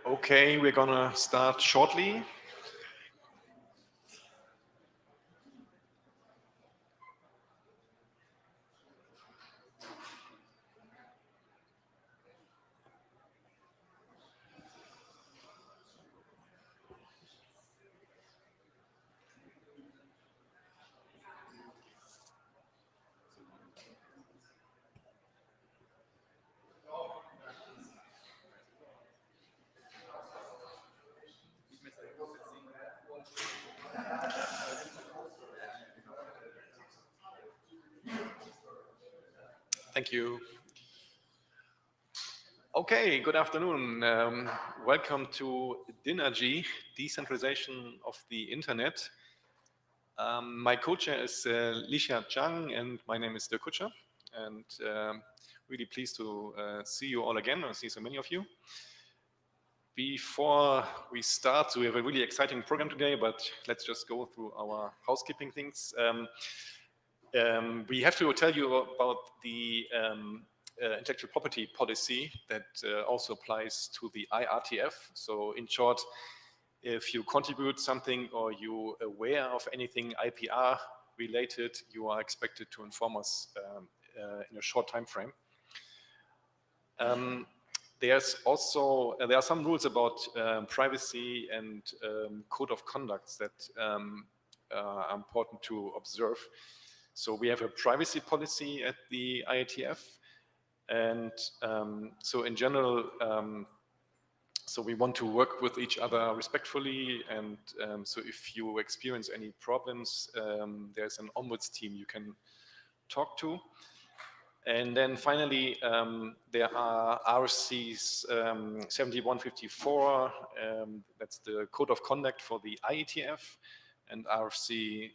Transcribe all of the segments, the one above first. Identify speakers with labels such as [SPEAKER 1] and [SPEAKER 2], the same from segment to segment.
[SPEAKER 1] Okay, we're gonna start shortly. Thank you. Okay, good afternoon. Welcome to DINRG, Decentralization of the Internet. My co-chair is Lisha Zhang, and my name is Dirk Kutscher. And really pleased to see you all again, or see so many of you. Before we start, so we have a really exciting program today, but let's just go through our housekeeping things. We have to tell you about the intellectual property policy that also applies to the IETF. So in short, if you contribute something or you're aware of anything IPR related, you are expected to inform us in a short time frame. There's also, there are some rules about privacy and code of conduct that are important to observe. So we have a privacy policy at the IETF. And so in general, so we want to work with each other respectfully. And so if you experience any problems, there's an ombuds team you can talk to. And then finally, there are RCs 7154, that's the code of conduct for the IETF, and RFC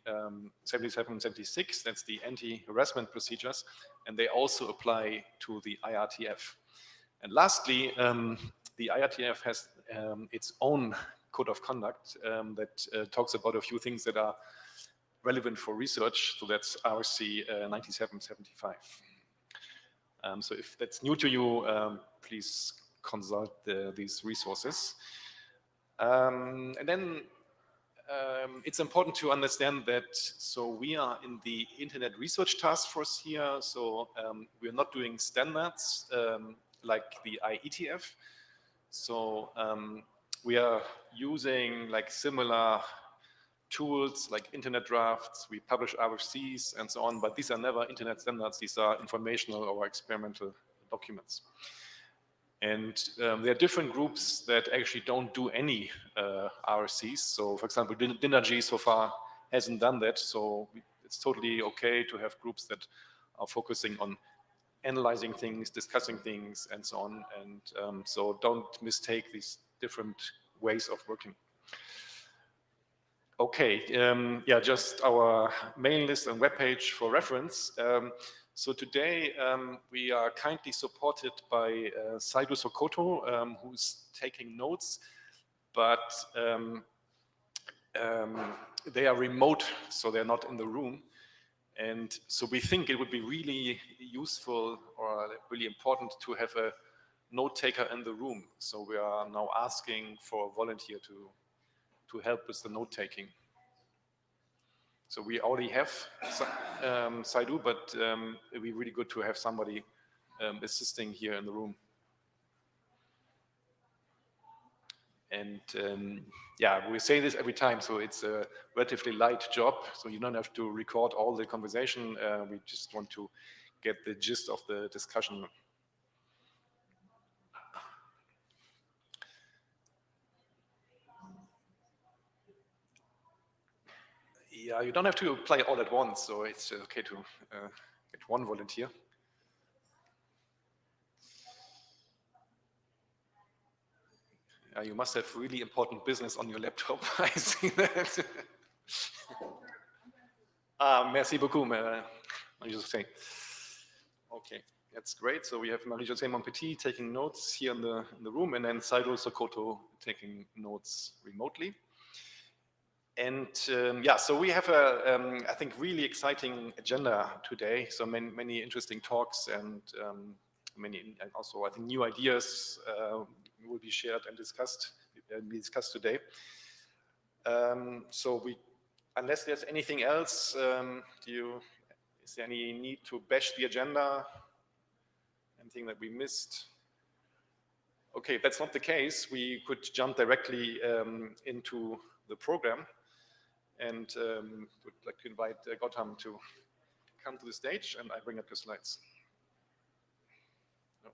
[SPEAKER 1] 7776, that's the anti-harassment procedures, and they also apply to the IETF. And lastly, the IETF has its own code of conduct that talks about a few things that are relevant for research, so that's RFC 9775. So if that's new to you, please consult these resources. And then it's important to understand that, so we are in the Internet Research Task Force here, so we're not doing standards like the IETF. So we are using like similar tools like internet drafts, we publish RFCs and so on, but these are never internet standards, these are informational or experimental documents. And there are different groups that actually don't do any RFCs. So for example, DINRG so far hasn't done that, so it's totally okay to have groups that are focusing on analyzing things, discussing things, and so on. And so don't mistake these different ways of working. Okay, yeah, just our mailing list and webpage for reference. So today we are kindly supported by Saidu Sokoto, who's taking notes, but they are remote, so they're not in the room. And so we think it would be really useful or really important to have a note taker in the room. So we are now asking for a volunteer to help with the note taking. So we already have Saidu, but it'd be really good to have somebody assisting here in the room. And yeah, we say this every time, so it's a relatively light job, so you don't have to record all the conversation. We just want to get the gist of the discussion. Yeah, you don't have to play all at once, so it's okay to get one volunteer. You must have really important business on your laptop. I see that. Merci beaucoup, Marie-José. Okay, that's great. So we have Marie-José Montpetit taking notes here in the room, and then Sairo Sokoto taking notes remotely. And yeah, so we have a, I think, really exciting agenda today. So many interesting talks and and also, I think, new ideas will be shared and discussed today. So unless there's anything else, is there any need to bash the agenda? Anything that we missed? Okay, that's not the case. We could jump directly into the program, and would like to invite Gautam to come to the stage, and I bring up your slides. No.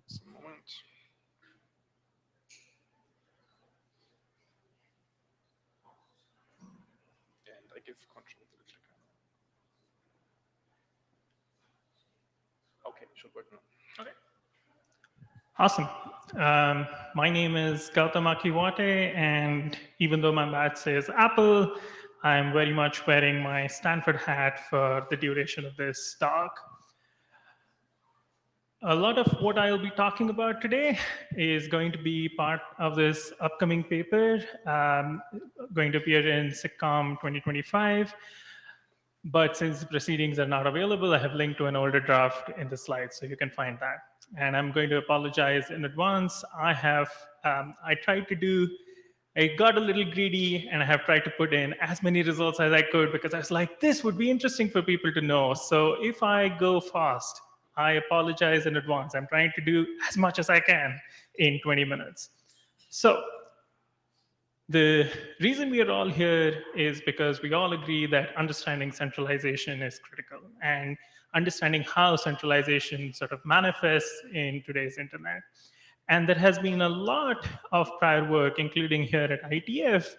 [SPEAKER 1] Just a moment. And I give control to the clicker. Okay, should work now.
[SPEAKER 2] Okay. Awesome. My name is Gautam Akiwate, and even though my badge says Apple, I'm very much wearing my Stanford hat for the duration of this talk. A lot of what I'll be talking about today is going to be part of this upcoming paper, going to appear in SIGCOMM 2025. But since the proceedings are not available, I have linked to an older draft in the slides, so you can find that. And I'm going to apologize in advance. I got a little greedy, and I have tried to put in as many results as I could, because I was like, this would be interesting for people to know. So if I go fast, I apologize in advance. I'm trying to do as much as I can in 20 minutes. So the reason we are all here is because we all agree that understanding centralization is critical, and understanding how centralization sort of manifests in today's internet. And there has been a lot of prior work, including here at IETF,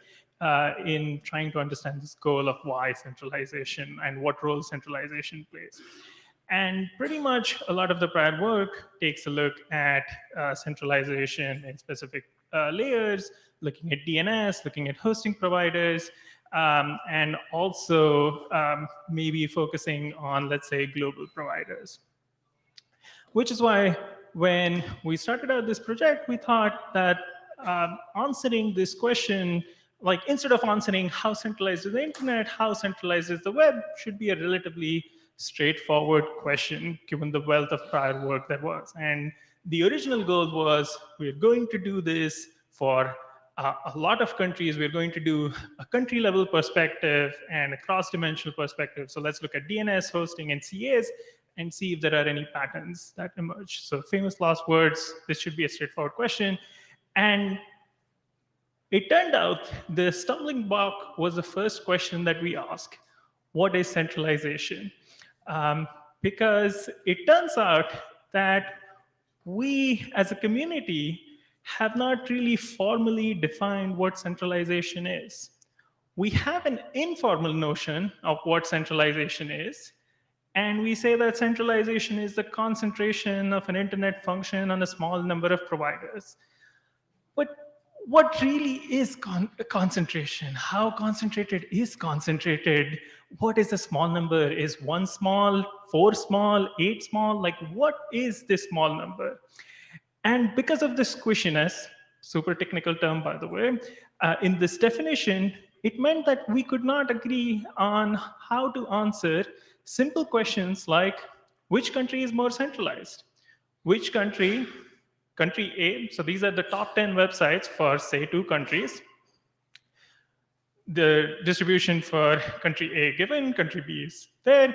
[SPEAKER 2] in trying to understand this goal of why centralization and what role centralization plays. And pretty much a lot of the prior work takes a look at centralization in specific layers, looking at DNS, looking at hosting providers, and also maybe focusing on, let's say, global providers. Which is why when we started out this project, we thought that answering this question, like instead of answering how centralized is the internet, how centralized is the web, should be a relatively straightforward question given the wealth of prior work there was. And the original goal was, we're going to do this for a lot of countries. We're going to do a country level perspective and a cross-dimensional perspective. So let's look at DNS, hosting, and CAs and see if there are any patterns that emerge. So famous last words, this should be a straightforward question. And it turned out the stumbling block was the first question that we asked: what is centralization? Because it turns out that we as a community have not really formally defined what centralization is. We have an informal notion of what centralization is, and we say that centralization is the concentration of an internet function on a small number of providers. But what really is concentration? How concentrated is concentrated? What is a small number? Is 1 small, 4 small, 8 small? Like, what is this small number? And because of this squishiness, super technical term, by the way, in this definition, it meant that we could not agree on how to answer simple questions like, which country is more centralized? Which country A, so these are the top 10 websites for, say, 2 countries. The distribution for country A given, country B is there.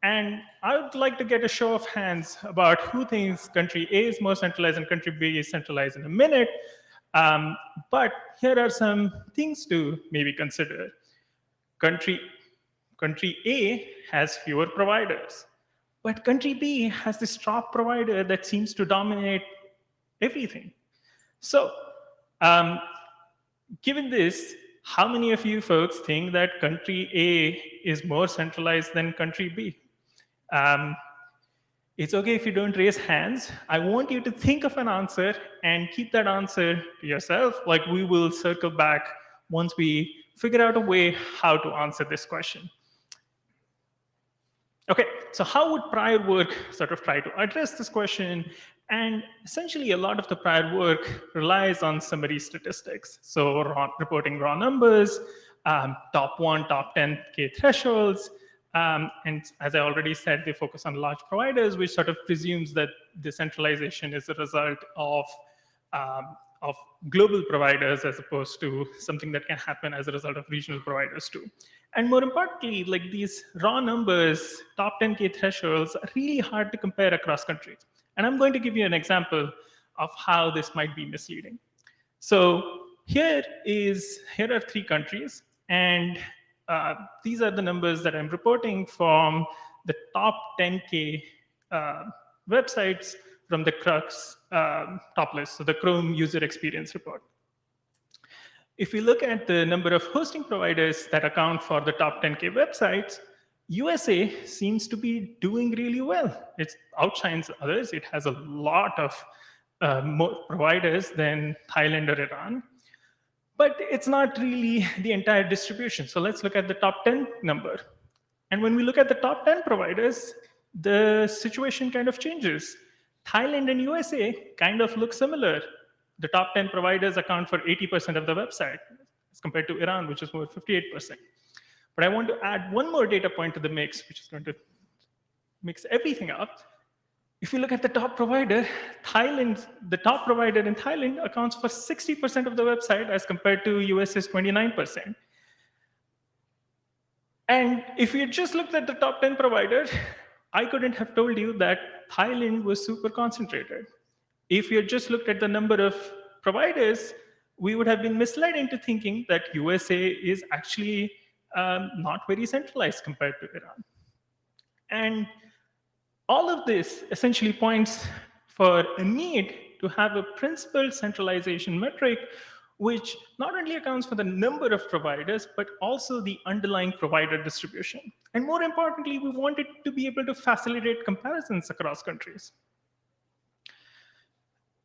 [SPEAKER 2] And I would like to get a show of hands about who thinks country A is more centralized and country B is centralized in a minute. But here are some things to maybe consider. Country A has fewer providers, but country B has this top provider that seems to dominate everything. So given this, How many of you folks think that country A is more centralized than country B? It's okay if you don't raise hands. I want you to think of an answer and keep that answer to yourself. Like, we will circle back once we figure out a way how to answer this question. Okay, so how would prior work sort of try to address this question? And essentially, a lot of the prior work relies on summary statistics. So reporting raw numbers, top 1, top 10K thresholds. And as I already said, they focus on large providers, which sort of presumes that decentralization is a result of global providers as opposed to something that can happen as a result of regional providers too. And more importantly, like, these raw numbers, top 10K thresholds, are really hard to compare across countries. And I'm going to give you an example of how this might be misleading. So here are 3 countries, and these are the numbers that I'm reporting from the top 10K websites from the Crux top list, so the Chrome User Experience Report. If we look at the number of hosting providers that account for the top 10K websites, USA seems to be doing really well. It outshines others. It has a lot of more providers than Thailand or Iran. But it's not really the entire distribution. So let's look at the top 10 number. And when we look at the top 10 providers, the situation kind of changes. Thailand and USA kind of look similar. The top 10 providers account for 80% of the website as compared to Iran, which is more 58%. But I want to add one more data point to the mix, which is going to mix everything up. If you look at the top provider, the top provider in Thailand accounts for 60% of the website as compared to US's 29%. And if you just looked at the top 10 providers, I couldn't have told you that Thailand was super concentrated. If you had just looked at the number of providers, we would have been misled into thinking that USA is actually not very centralized compared to Iran. And all of this essentially points for a need to have a principal centralization metric, which not only accounts for the number of providers, but also the underlying provider distribution. And more importantly, we want it to be able to facilitate comparisons across countries.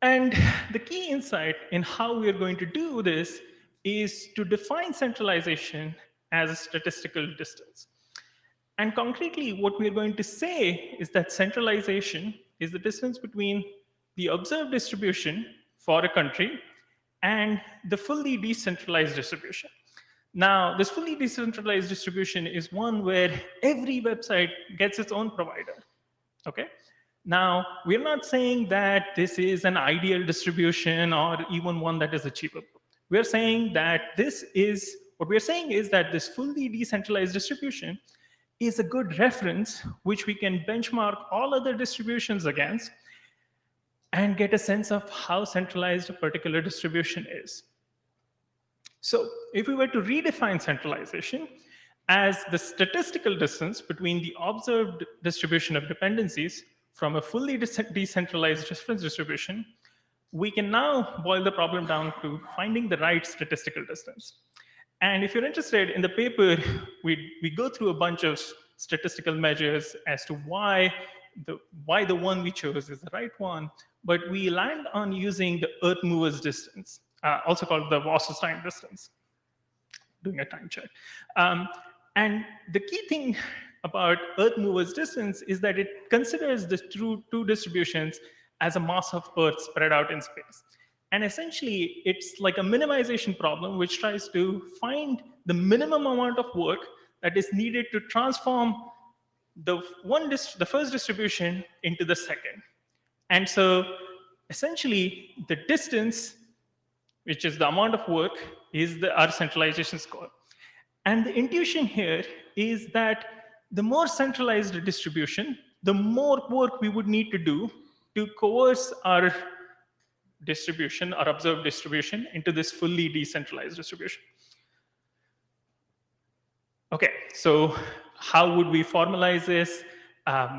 [SPEAKER 2] And the key insight in how we are going to do this is to define centralization as a statistical distance. And concretely, what we're going to say is that centralization is the distance between the observed distribution for a country and the fully decentralized distribution. Now, this fully decentralized distribution is one where every website gets its own provider, okay? Now, we're not saying that this is an ideal distribution or even one that is achievable. We're saying that this fully decentralized distribution is a good reference which we can benchmark all other distributions against and get a sense of how centralized a particular distribution is. So if we were to redefine centralization as the statistical distance between the observed distribution of dependencies from a fully decentralized reference distribution, we can now boil the problem down to finding the right statistical distance. And if you're interested in the paper, we go through a bunch of statistical measures as to why the one we chose is the right one, but we land on using the Earth movers distance, also called the Wasserstein distance. Doing a time check. And the key thing about Earth movers distance is that it considers the two distributions as a mass of Earth spread out in space. And essentially, it's like a minimization problem which tries to find the minimum amount of work that is needed to transform the first distribution into the second. And so essentially, the distance, which is the amount of work, is our centralization score. And the intuition here is that the more centralized the distribution, the more work we would need to do to coerce our distribution, our observed distribution, into this fully decentralized distribution. Okay, so how would we formalize this?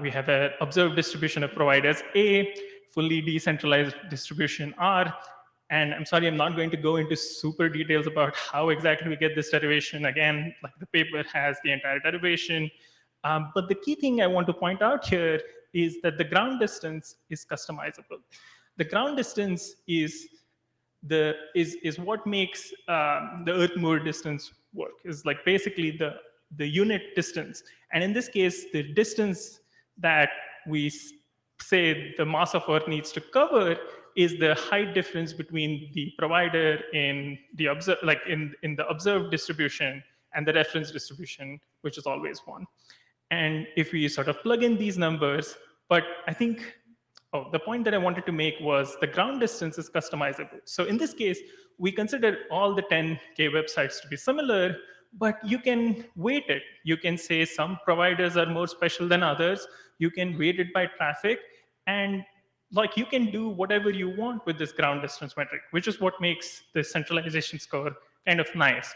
[SPEAKER 2] We have an observed distribution of providers A, fully decentralized distribution R, And I'm sorry, I'm not going to go into super details about how exactly we get this derivation. Again, like the paper has the entire derivation. But the key thing I want to point out here is that the ground distance is customizable. The ground distance is what makes the Earth-Moore distance work. Is like basically the unit distance. And in this case, the distance that we say the mass of Earth needs to cover is the height difference between the provider in the observed distribution and the reference distribution, which is always 1. And if we sort of plug in these numbers, but I think, the point that I wanted to make was the ground distance is customizable. So in this case, we consider all the 10K websites to be similar, but you can weight it. You can say some providers are more special than others. You can weight it by traffic, and like you can do whatever you want with this ground distance metric, which is what makes the centralization score kind of nice.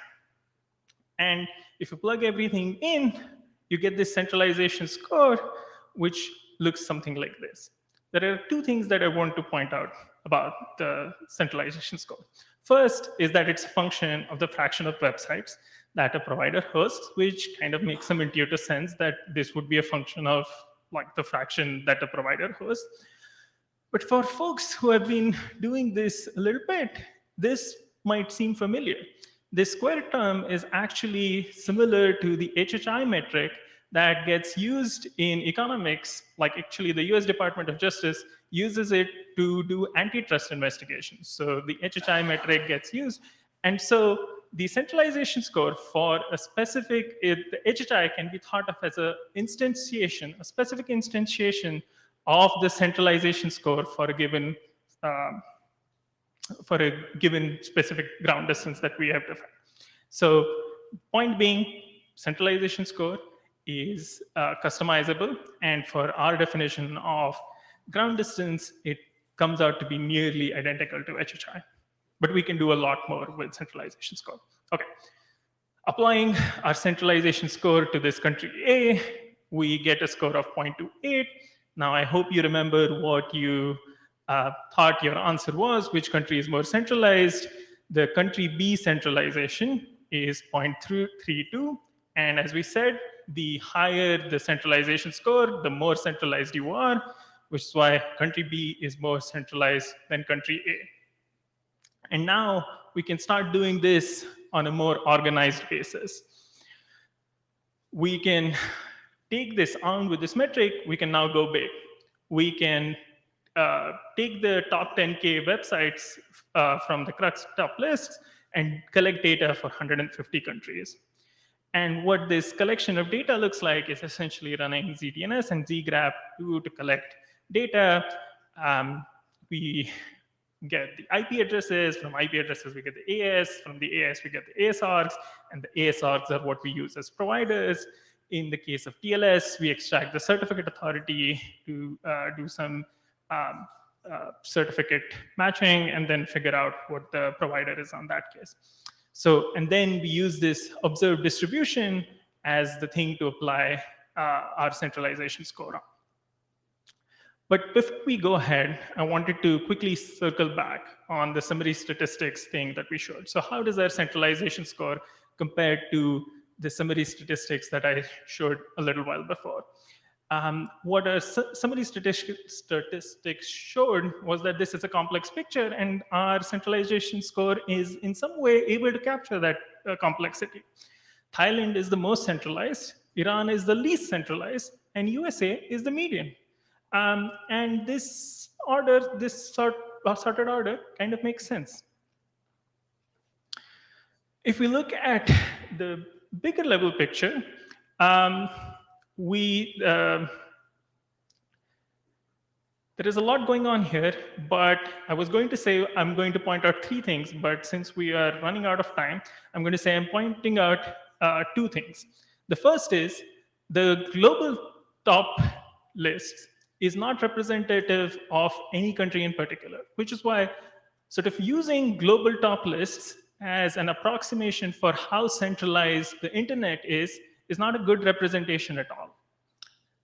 [SPEAKER 2] And if you plug everything in, you get this centralization score, which looks something like this. There are 2 things that I want to point out about the centralization score. First is that it's a function of the fraction of websites that a provider hosts, which kind of makes some intuitive sense that this would be a function of like the fraction that a provider hosts. But for folks who have been doing this a little bit, this might seem familiar. This square term is actually similar to the HHI metric that gets used in economics. Like actually the US Department of Justice uses it to do antitrust investigations. So the HHI metric gets used. And so the centralization score for a specific, the HHI can be thought of as a specific instantiation of the centralization score for a given specific ground distance that we have defined. So point being, centralization score is customizable, and for our definition of ground distance, it comes out to be nearly identical to HHI. But we can do a lot more with centralization score. Okay, applying our centralization score to this country A, we get a score of 0.28. Now, I hope you remember what you thought your answer was, which country is more centralized. The country B centralization is 0.32. And as we said, the higher the centralization score, the more centralized you are, which is why country B is more centralized than country A. And now we can start doing this on a more organized basis. We can take this armed with this metric, we can now go big. We can take the top 10K websites from the Crux top lists and collect data for 150 countries. And what this collection of data looks like is essentially running ZDNS and zgraph to collect data. We get the IP addresses. From IP addresses, we get the AS. From the AS, we get the ASRgs. And the ASRgs are what we use as providers. In the case of TLS, we extract the certificate authority to do some certificate matching and then figure out what the provider is on that case. So, and then we use this observed distribution as the thing to apply our centralization score on. But before we go ahead, I wanted to quickly circle back on the summary statistics thing that we showed. So how does our centralization score compare to the summary statistics that I showed a little while before? What our summary statistics showed was that this is a complex picture, and our centralization score is in some way able to capture that complexity. Thailand is the most centralized, Iran is the least centralized, and USA is the median. And this order, this sorted order kind of makes sense. If we look at the bigger level picture, there is a lot going on here, but I was going to say I'm going to point out 3 things, but since we are running out of time, I'm going to say I'm pointing out 2 things. The first is the global top list is not representative of any country in particular, which is why sort of using global top lists as an approximation for how centralized the internet is not a good representation at all.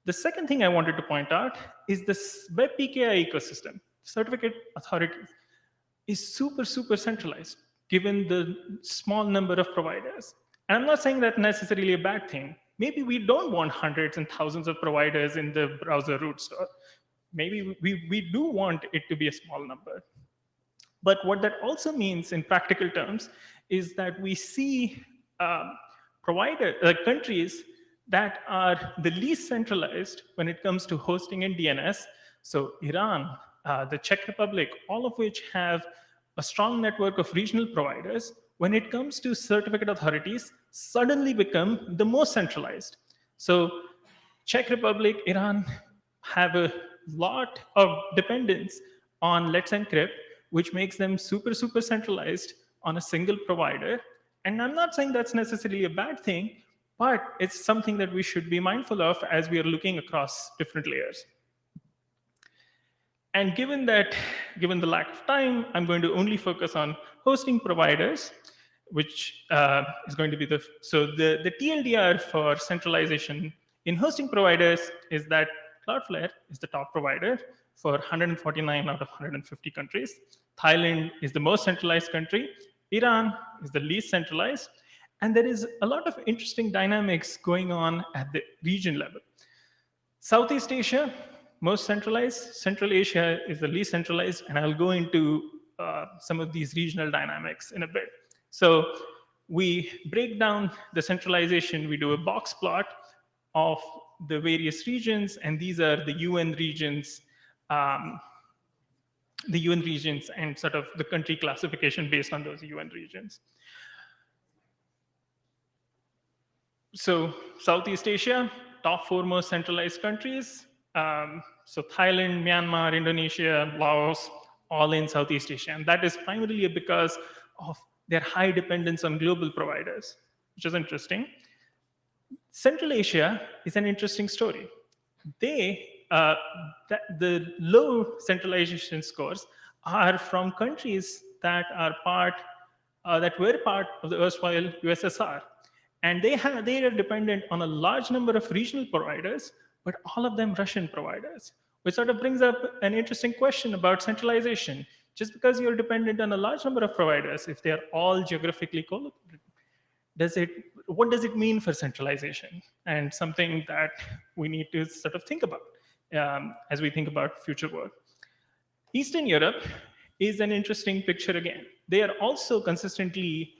[SPEAKER 2] The second thing I wanted to point out is this web PKI ecosystem, certificate authorities, is super, super centralized, given the small number of providers. And I'm not saying that necessarily a bad thing. Maybe we don't want hundreds and thousands of providers in the browser root store. Maybe we do want it to be a small number. But what that also means in practical terms is that we see countries that are the least centralized when it comes to hosting in DNS. So Iran, the Czech Republic, all of which have a strong network of regional providers, when it comes to certificate authorities, suddenly become the most centralized. So Czech Republic, Iran have a lot of dependence on Let's Encrypt, which makes them super, super centralized on a single provider. And I'm not saying that's necessarily a bad thing, but it's something that we should be mindful of as we are looking across different layers. And given the lack of time, I'm going to only focus on hosting providers, which is going to be the TLDR for centralization in hosting providers is that Cloudflare is the top provider for 149 out of 150 countries. Thailand is the most centralized country. Iran is the least centralized. And there is a lot of interesting dynamics going on at the region level. Southeast Asia, most centralized. Central Asia is the least centralized. And I'll go into some of these regional dynamics in a bit. So we break down the centralization. We do a box plot of the various regions, and these are the UN regions, and sort of the country classification based on those UN regions. So Southeast Asia, top 4 most centralized countries. So Thailand, Myanmar, Indonesia, Laos, all in Southeast Asia. And that is primarily because of their high dependence on global providers, which is interesting. Central Asia is an interesting story. The low centralization scores are from countries that are that were part of the erstwhile USSR. And they are dependent on a large number of regional providers, but all of them Russian providers, which sort of brings up an interesting question about centralization. Just because you're dependent on a large number of providers, if they're all geographically co-located, what does it mean for centralization? And something that we need to sort of think about as we think about future work. Eastern Europe is an interesting picture again. They are also consistently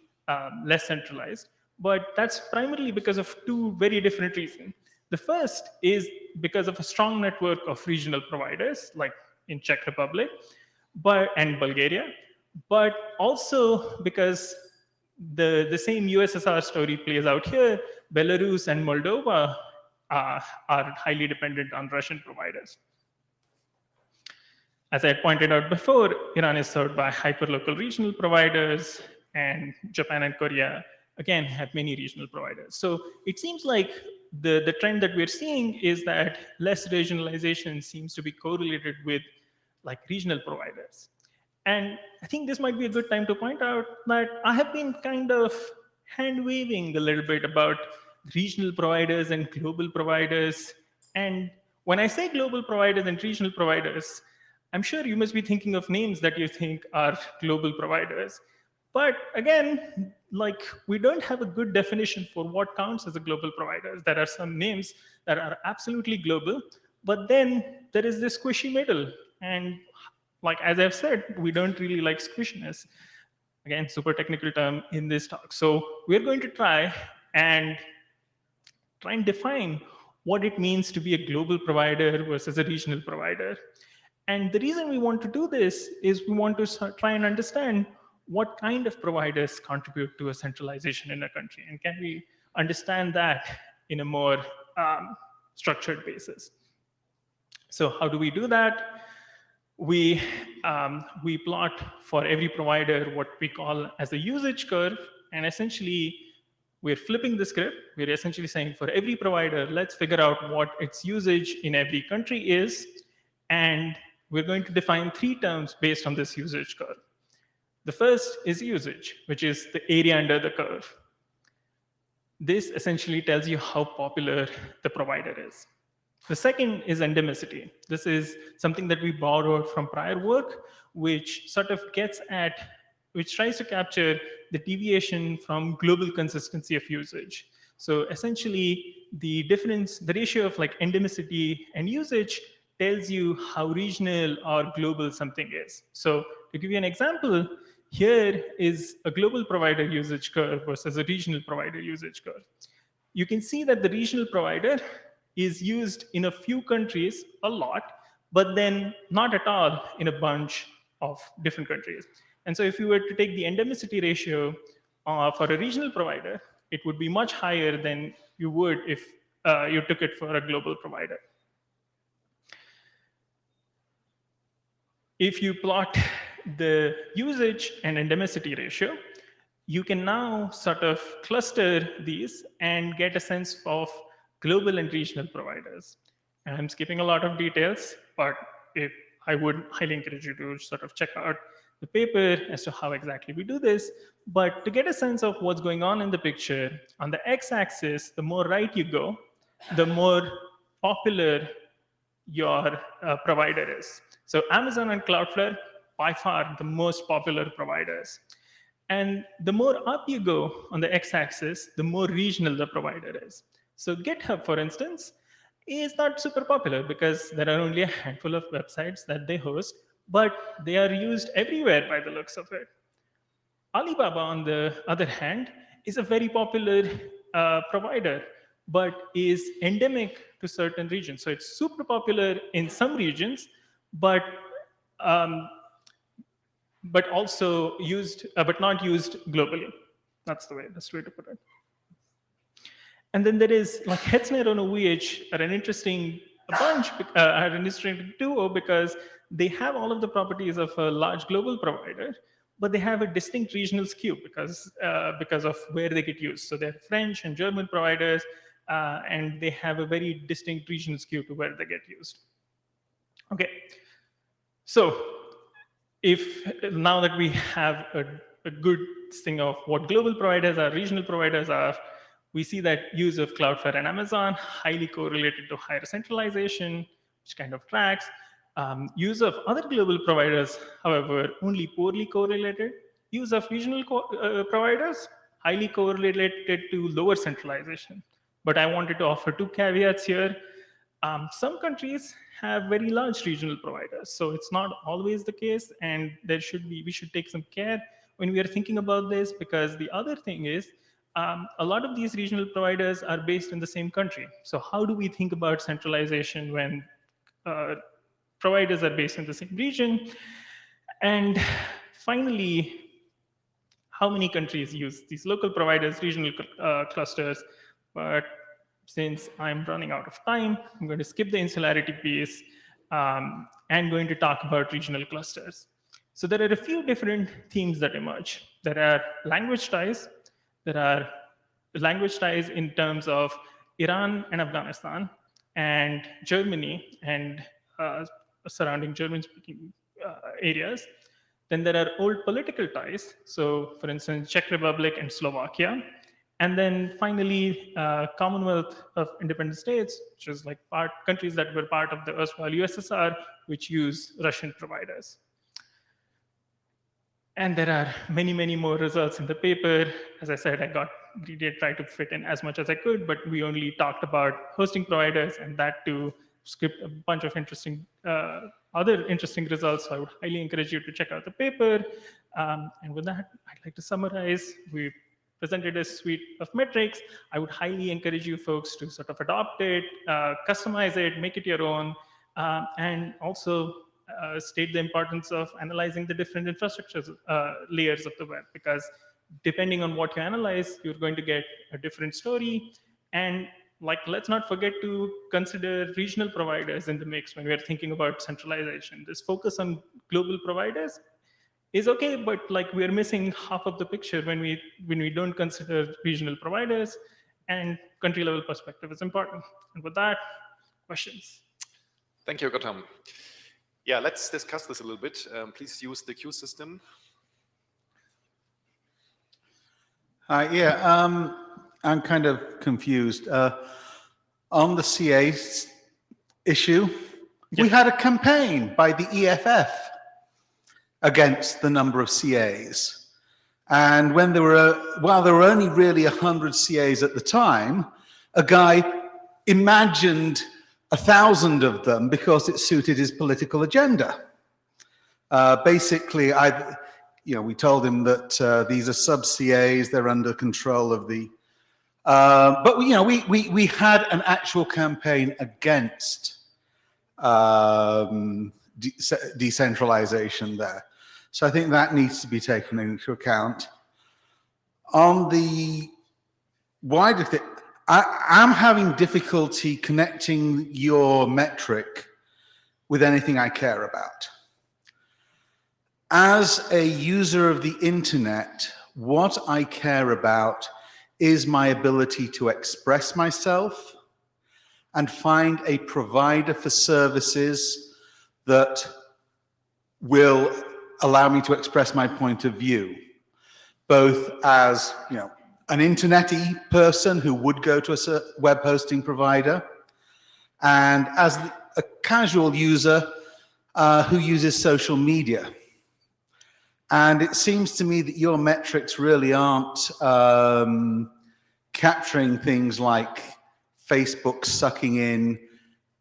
[SPEAKER 2] less centralized, but that's primarily because of 2 very different reasons. The first is because of a strong network of regional providers, like in Czech Republic and Bulgaria, but also because the same USSR story plays out here. Belarus and Moldova are highly dependent on Russian providers. As I had pointed out before, Iran is served by hyperlocal regional providers, and Japan and Korea, again, have many regional providers. So it seems like the trend that we're seeing is that less regionalization seems to be correlated with like regional providers. And I think this might be a good time to point out that I have been kind of hand-waving a little bit about regional providers and global providers. And when I say global providers and regional providers, I'm sure you must be thinking of names that you think are global providers. But again, like we don't have a good definition for what counts as a global provider. There are some names that are absolutely global, but then there is this squishy middle. And like, as I've said, we don't really like squishiness. Again, super technical term in this talk. So we're going to try and define what it means to be a global provider versus a regional provider. And the reason we want to do this is we want to try and understand what kind of providers contribute to a centralization in a country, and can we understand that in a more structured basis. So how do we do that? We plot for every provider what we call as a usage curve, and essentially we're flipping the script. We're essentially saying for every provider, let's figure out what its usage in every country is, and we're going to define 3 terms based on this usage curve. The first is usage, which is the area under the curve. This essentially tells you how popular the provider is. The second is endemicity. This is something that we borrowed from prior work, which sort of which tries to capture the deviation from global consistency of usage. So essentially, the difference, the ratio of like endemicity and usage tells you how regional or global something is. So to give you an example, here is a global provider usage curve versus a regional provider usage curve. You can see that the regional provider is used in a few countries a lot, but then not at all in a bunch of different countries. And so if you were to take the endemicity ratio for a regional provider, it would be much higher than you would if you took it for a global provider. If you plot the usage and endemicity ratio, you can now sort of cluster these and get a sense of global and regional providers. And I'm skipping a lot of details, but I would highly encourage you to sort of check out the paper as to how exactly we do this. But to get a sense of what's going on in the picture, on the x-axis, the more right you go, the more popular your provider is. So Amazon and Cloudflare, by far the most popular providers. And the more up you go on the x-axis, the more regional the provider is. So GitHub, for instance, is not super popular because there are only a handful of websites that they host, but they are used everywhere by the looks of it. Alibaba, on the other hand, is a very popular provider, but is endemic to certain regions. So it's super popular in some regions, but also used, but not used globally. That's the best way to put it. And then there is like Hetzner and OVH are an interesting are an interesting duo because they have all of the properties of a large global provider, but they have a distinct regional skew because of where they get used. So they're French and German providers, and they have a very distinct regional skew to where they get used. Okay, so now that we have a good thing of what global providers are, regional providers are, we see that use of Cloudflare and Amazon highly correlated to higher centralization, which kind of tracks. Use of other global providers, however, only poorly correlated. Use of regional providers, highly correlated to lower centralization. But I wanted to offer two caveats here. Some countries have very large regional providers, so it's not always the case, and we should take some care when we are thinking about this, because the other thing is a lot of these regional providers are based in the same country. So how do we think about centralization when providers are based in the same region? And finally, how many countries use these local providers, regional clusters? But since I'm running out of time, I'm going to skip the insularity piece and going to talk about regional clusters. So there are a few different themes that emerge. There are language ties. There are language ties in terms of Iran and Afghanistan and Germany and surrounding German-speaking areas. Then there are old political ties. So for instance, Czech Republic and Slovakia. And then finally, Commonwealth of Independent States, which is like countries that were part of the erstwhile USSR, which use Russian providers. And there are many, many more results in the paper. As I said, I did try to fit in as much as I could, but we only talked about hosting providers, and that to skip a bunch of other interesting results. So I would highly encourage you to check out the paper. And with that, I'd like to summarize. We presented a suite of metrics. I would highly encourage you folks to sort of adopt it, customize it, make it your own, and also state the importance of analyzing the different infrastructure layers of the web, because depending on what you analyze, you're going to get a different story. And let's not forget to consider regional providers in the mix when we're thinking about centralization. This focus on global providers is okay, but we're missing half of the picture when we don't consider regional providers, and country level perspective is important. And with that, questions.
[SPEAKER 1] Thank you, Gautam. Yeah, let's discuss this a little bit. Please use the queue system.
[SPEAKER 3] I'm kind of confused. On the CA issue, we had a campaign by the EFF against the number of CAs. And when there were, while there were only really 100 CAs at the time, a guy imagined 1,000 of them because it suited his political agenda. Basically, we told him that these are sub-CAs, they're under control of the... but we had an actual campaign against decentralization there. So I think that needs to be taken into account. On the wider thing, I'm having difficulty connecting your metric with anything I care about. As a user of the internet, what I care about is my ability to express myself and find a provider for services that will allow me to express my point of view, both as an internet-y person who would go to a web hosting provider, and as a casual user who uses social media. And it seems to me that your metrics really aren't capturing things like Facebook sucking in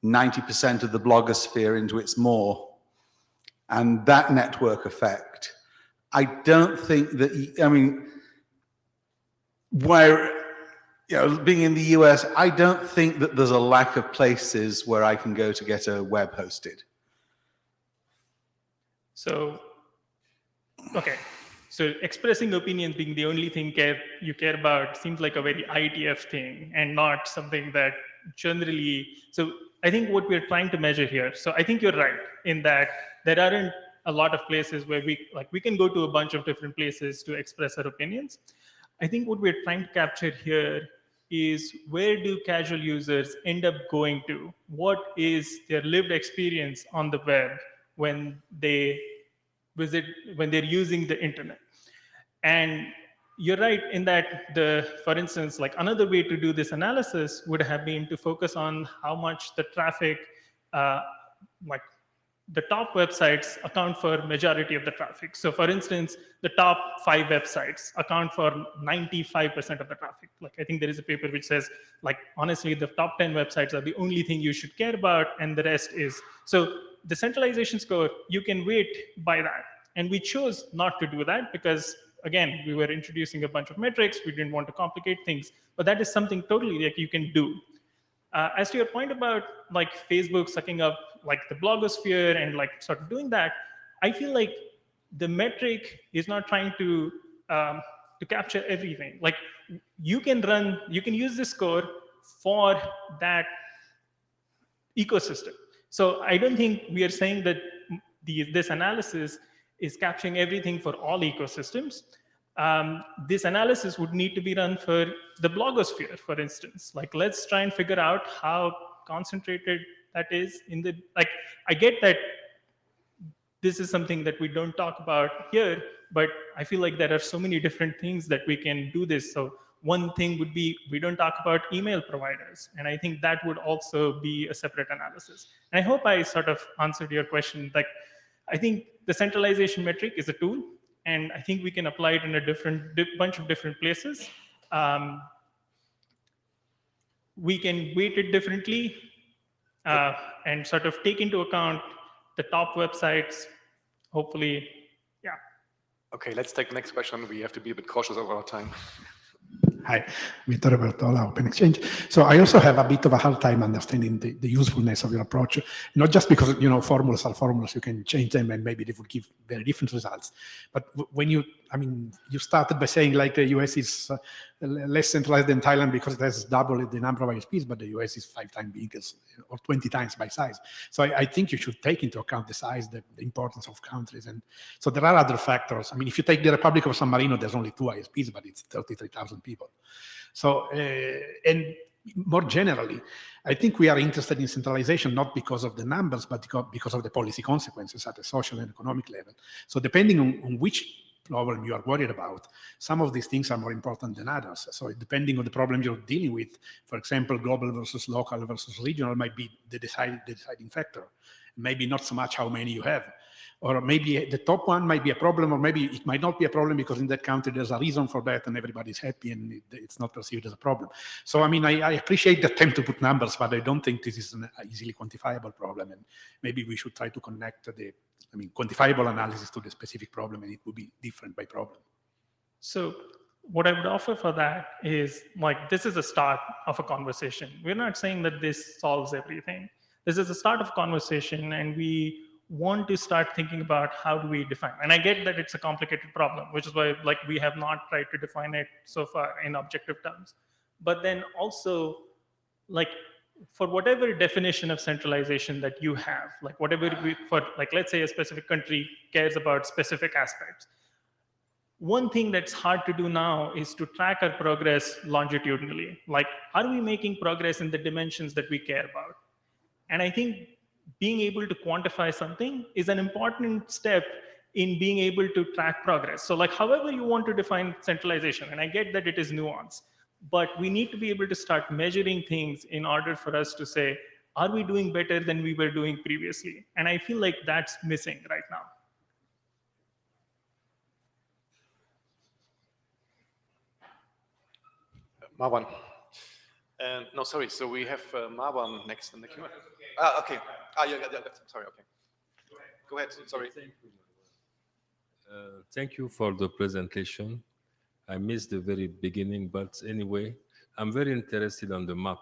[SPEAKER 3] 90% of the blogosphere into its maw, and that network effect. I don't think that, being in the US, I don't think that there's a lack of places where I can go to get a web hosted.
[SPEAKER 2] So, okay. So expressing opinions being the only thing you care about seems like a very IETF thing and not something that generally, so I think what we're trying to measure here, so I think you're right in that there aren't a lot of places where we can go to a bunch of different places to express our opinions. I think what we're trying to capture here is where do casual users end up going to? What is their lived experience on the web when they're using the internet? And you're right in that for instance, like another way to do this analysis would have been to focus on how much the traffic, like the top websites account for majority of the traffic. So for instance, the top 5 websites account for 95% of the traffic. Like I think there is a paper which says, like, honestly, the top 10 websites are the only thing you should care about, and the rest is. So the centralization score, you can weight by that. And we chose not to do that because, again, we were introducing a bunch of metrics. We didn't want to complicate things, but that is something totally like you can do. As to your point about like Facebook sucking up like the blogosphere and like sort of doing that, I feel like the metric is not trying to capture everything. Like you can use this score for that ecosystem. So I don't think we are saying that this analysis is capturing everything for all ecosystems. This analysis would need to be run for the blogosphere, for instance. Like, let's try and figure out how concentrated that is in the, like, I get that this is something that we don't talk about here, but I feel like there are so many different things that we can do this. So one thing would be, we don't talk about email providers. And I think that would also be a separate analysis. And I hope I sort of answered your question. Like, I think the centralization metric is a tool, and I think we can apply it in a bunch of different places. We can weight it differently and sort of take into account the top websites, hopefully, yeah.
[SPEAKER 1] Okay, let's take the next question. We have to be a bit cautious of our time.
[SPEAKER 4] Hi, Vittorio Bertola, Open Exchange. So I also have a bit of a hard time understanding the usefulness of your approach, not just because, formulas are formulas, you can change them and maybe they would give very different results. But when you started by saying like the US is less centralized than Thailand because it has double the number of ISPs, but the US is 5 times bigger or 20 times by size. So I think you should take into account the size, the importance of countries. And so there are other factors. If you take the Republic of San Marino, there's only 2 ISPs, but it's 33,000 people. So, and more generally, I think we are interested in centralization, not because of the numbers, but because of the policy consequences at a social and economic level. So depending on which problem you are worried about, some of these things are more important than others. So depending on the problem you're dealing with, for example, global versus local versus regional might be the deciding factor. Maybe not so much how many you have. Or maybe the top one might be a problem, or maybe it might not be a problem because in that country there's a reason for that and everybody's happy and it's not perceived as a problem. So, I mean, I appreciate the attempt to put numbers, but I don't think this is an easily quantifiable problem. And maybe we should try to connect quantifiable analysis to the specific problem, and it would be different by problem.
[SPEAKER 2] So what I would offer for that is, like, this is a start of a conversation. We're not saying that this solves everything. This is a start of conversation, and we want to start thinking about how do we define. And I get that it's a complicated problem, which is why, like, we have not tried to define it so far in objective terms. But then also, like, for whatever definition of centralization that you have, like whatever let's say a specific country cares about specific aspects. One thing that's hard to do now is to track our progress longitudinally. Like, are we making progress in the dimensions that we care about? And I think being able to quantify something is an important step in being able to track progress. So, like, however you want to define centralization, and I get that it is nuanced, but we need to be able to start measuring things in order for us to say, are we doing better than we were doing previously? And I feel like that's missing right now.
[SPEAKER 1] Marwan. No, sorry. So we have Marwan next in the queue. Okay. Yeah. Sorry. Okay. Go ahead. Sorry.
[SPEAKER 5] Thank you for the presentation. I missed the very beginning, but anyway, I'm very interested on the map.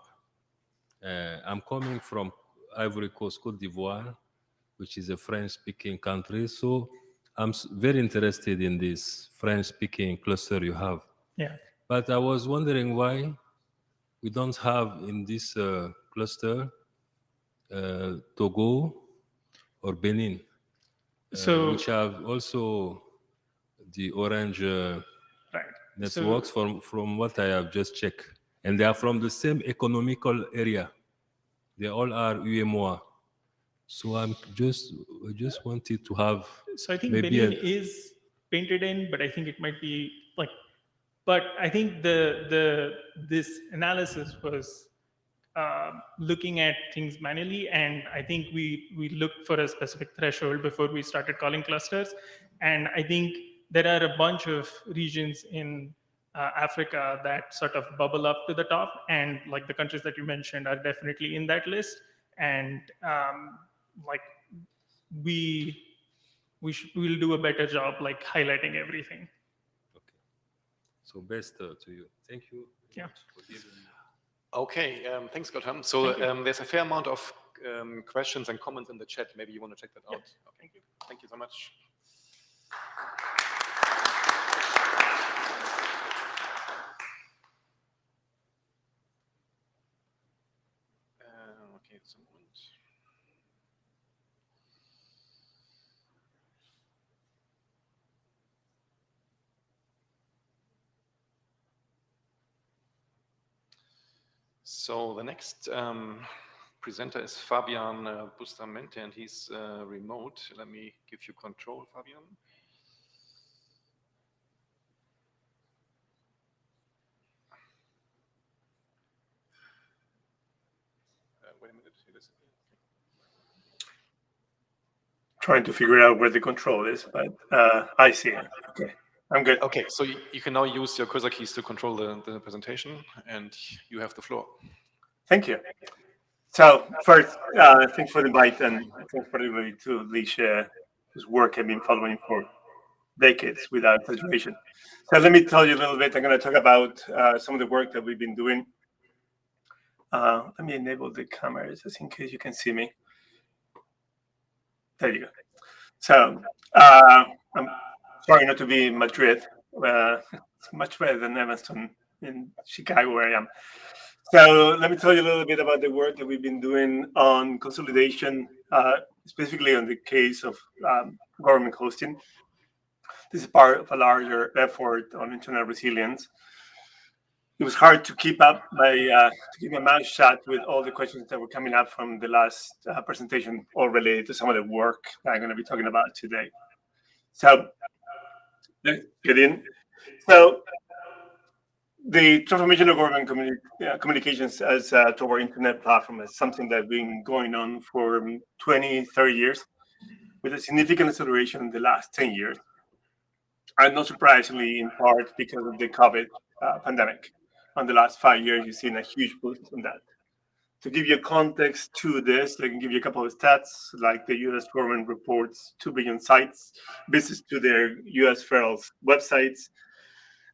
[SPEAKER 5] I'm coming from Ivory Coast, Côte d'Ivoire, which is a French-speaking country. So I'm very interested in this French-speaking cluster you have.
[SPEAKER 2] Yeah.
[SPEAKER 5] But I was wondering why we don't have in this cluster Togo or Benin, which have also the orange networks from what I have just checked. And they are from the same economical area. They all are UEMOA. So I just wanted to have.
[SPEAKER 2] So I think Benin is painted in, but I think it might be like. But I think this analysis was looking at things manually, and I think we looked for a specific threshold before we started calling clusters. And I think there are a bunch of regions in Africa that sort of bubble up to the top, and like the countries that you mentioned are definitely in that list. And like we'll do a better job like highlighting everything.
[SPEAKER 5] So best to you. Thank you.
[SPEAKER 2] Yeah.
[SPEAKER 1] Okay. Thanks, Gautam. So there's a fair amount of questions and comments in the chat. Maybe you want to check that out.
[SPEAKER 2] Yeah.
[SPEAKER 1] Okay. Thank you so much. Okay, just a moment. So the next presenter is Fabian Bustamante, and he's remote. Let me give you control, Fabian. Wait a minute.
[SPEAKER 6] Trying to figure out where the control is, but I see it. Okay, I'm good.
[SPEAKER 1] Okay, so you can now use your cursor keys to control the presentation, and you have the floor.
[SPEAKER 6] Thank you. So first, thanks for the invite, and thanks particularly to Alicia, whose work I've been following for decades without exaggeration. So let me tell you a little bit. I'm going to talk about some of the work that we've been doing. Let me enable the cameras just in case you can see me. There you go. So I'm sorry not to be in Madrid. It's much better than Evanston in Chicago, where I am. So let me tell you a little bit about the work that we've been doing on consolidation, specifically on the case of government hosting. This is part of a larger effort on internal resilience. It was hard to keep up to keep my mouth shut with all the questions that were coming up from the last presentation, all related to some of the work that I'm going to be talking about today. So Let's get in. So the transformation of government communications as toward internet platform is something that's been going on for 20, 30 years, with a significant acceleration in the last 10 years. And not surprisingly, in part because of the COVID pandemic. On the last 5 years, you've seen a huge boost on that. To give you context to this, I can give you a couple of stats, like the US government reports 2 billion sites, visits to their US federal websites.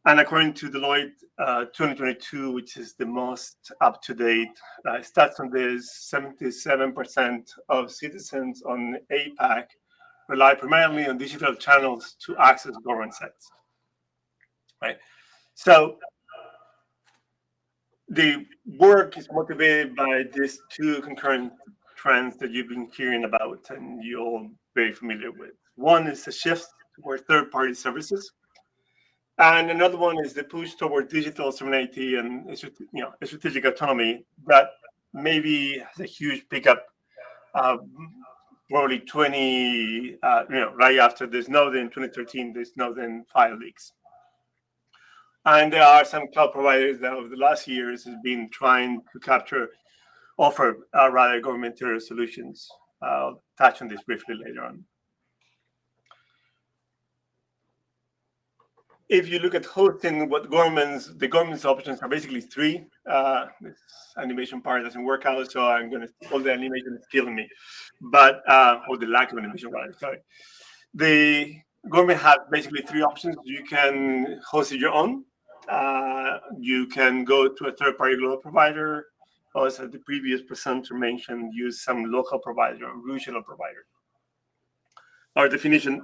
[SPEAKER 6] And according to Deloitte 2022, which is the most up-to-date stats on this, 77% of citizens on APAC rely primarily on digital channels to access government sites, right? So the work is motivated by these two concurrent trends that you've been hearing about and you're all very familiar with. One is a shift toward third-party services, and another one is the push toward digital sovereignty and strategic autonomy that maybe has a huge pickup. Probably 20, right after the Snowden 2013, the Snowden file leaks. And there are some cloud providers that over the last years have been trying to offer rather governmental solutions. I'll touch on this briefly later on. If you look at hosting, the government's options are basically three. This animation part doesn't work out, so all the animation is killing me. But, or the lack of animation, rather, sorry. The government has basically three options. You can host it your own. You can go to a third-party global provider, or as the previous presenter mentioned, use some local provider or regional provider. Our definition,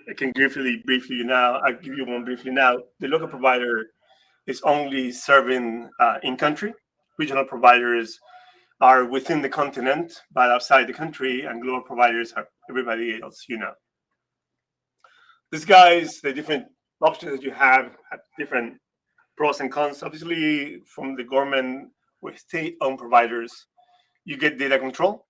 [SPEAKER 6] I can briefly now. I'll give you one briefly now. The local provider is only serving in country. Regional providers are within the continent, but outside the country, and global providers are everybody else, These guys, the different options that you have different pros and cons. Obviously, from the government or state-owned providers, you get data control.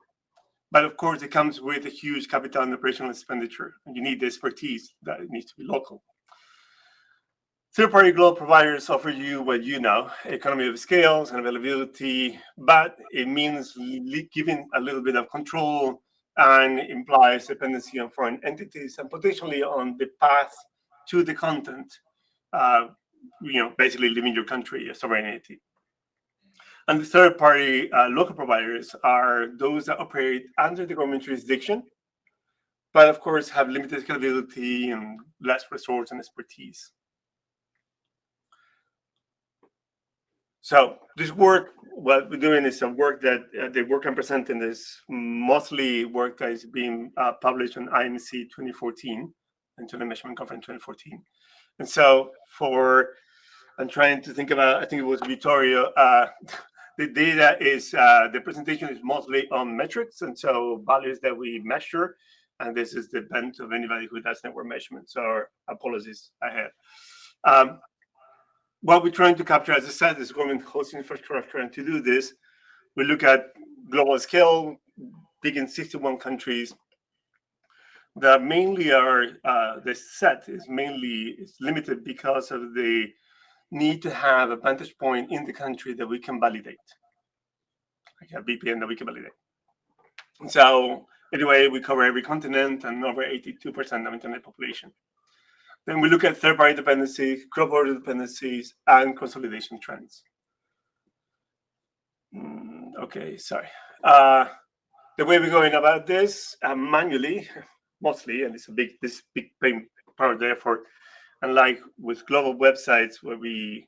[SPEAKER 6] But of course, it comes with a huge capital and operational expenditure, and you need the expertise that it needs to be local. Third-party global providers offer you what you know, economy of scales and availability, but it means giving a little bit of control and implies dependency on foreign entities and potentially on the path to the content, basically leaving your country sovereignty. And the third-party local providers are those that operate under the government jurisdiction, but of course have limited scalability and less resource and expertise. So this work, what we're doing is a work that the work I'm presenting is mostly work that is being published on IMC 2014, International Measurement Conference 2014. And so I'm trying to think about, I think it was Vittorio, the data is, the presentation is mostly on metrics, and so values that we measure, and this is the bent of anybody who does network measurement, so apologies ahead. What we're trying to capture, as I said, is government hosting infrastructure, and to do this, we look at global scale, big in 61 countries, that mainly are, the set is limited because of the need to have a vantage point in the country that we can validate, like a VPN that we can validate. So anyway, we cover every continent and over 82% of internet population. Then we look at third-party dependencies, cross-border dependencies, and consolidation trends. Okay, sorry. The way we're going about this, manually, mostly, and it's this big part of the effort. Unlike with global websites where we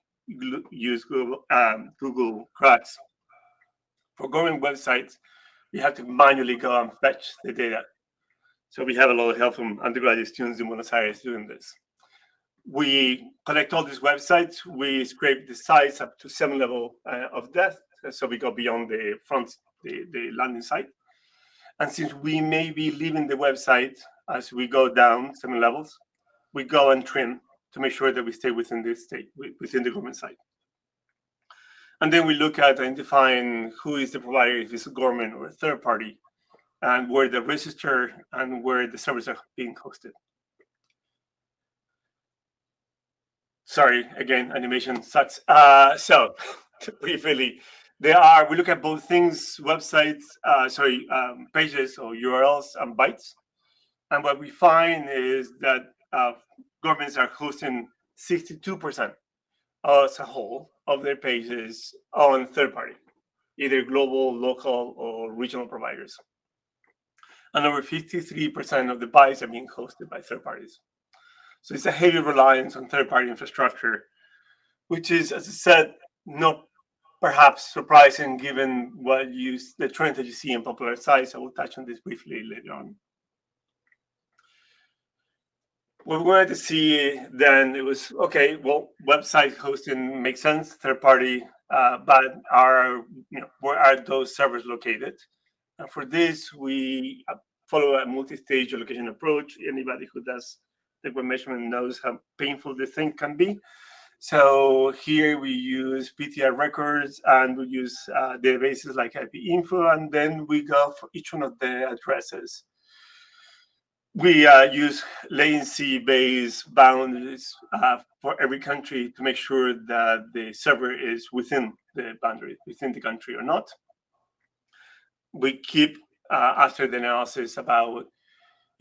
[SPEAKER 6] use Google cracks, for government websites, we have to manually go and fetch the data. So we have a lot of help from undergraduate students in Buenos Aires doing this. We collect all these websites, we scrape the size up to 7 level of depth, so we go beyond the front, the landing site. And since we may be leaving the website as we go down 7 levels, we go and trim to make sure that we stay within within the government site. And then we look at identifying who is the provider, if it's a government or a third party, and where the register and where the servers are being hosted. Sorry, again, animation sucks. So briefly, we look at both things, websites, pages or URLs and bytes. And what we find is that governments are hosting 62% as a whole of their pages on third party, either global, local, or regional providers. And over 53% of the bytes are being hosted by third parties. So it's a heavy reliance on third-party infrastructure, which is, as I said, not perhaps surprising given the trend that you see in popular sites. I will touch on this briefly later on. What we wanted to see then, it was, okay, well, website hosting makes sense, third-party, but where are those servers located? And for this, we follow a multi-stage allocation approach. Anybody who does web measurement knows how painful this thing can be. So here we use PTR records and we use databases like IPinfo, and then we go for each one of the addresses. We use latency-based boundaries for every country to make sure that the server is within the boundary, within the country or not. We keep, after the analysis, about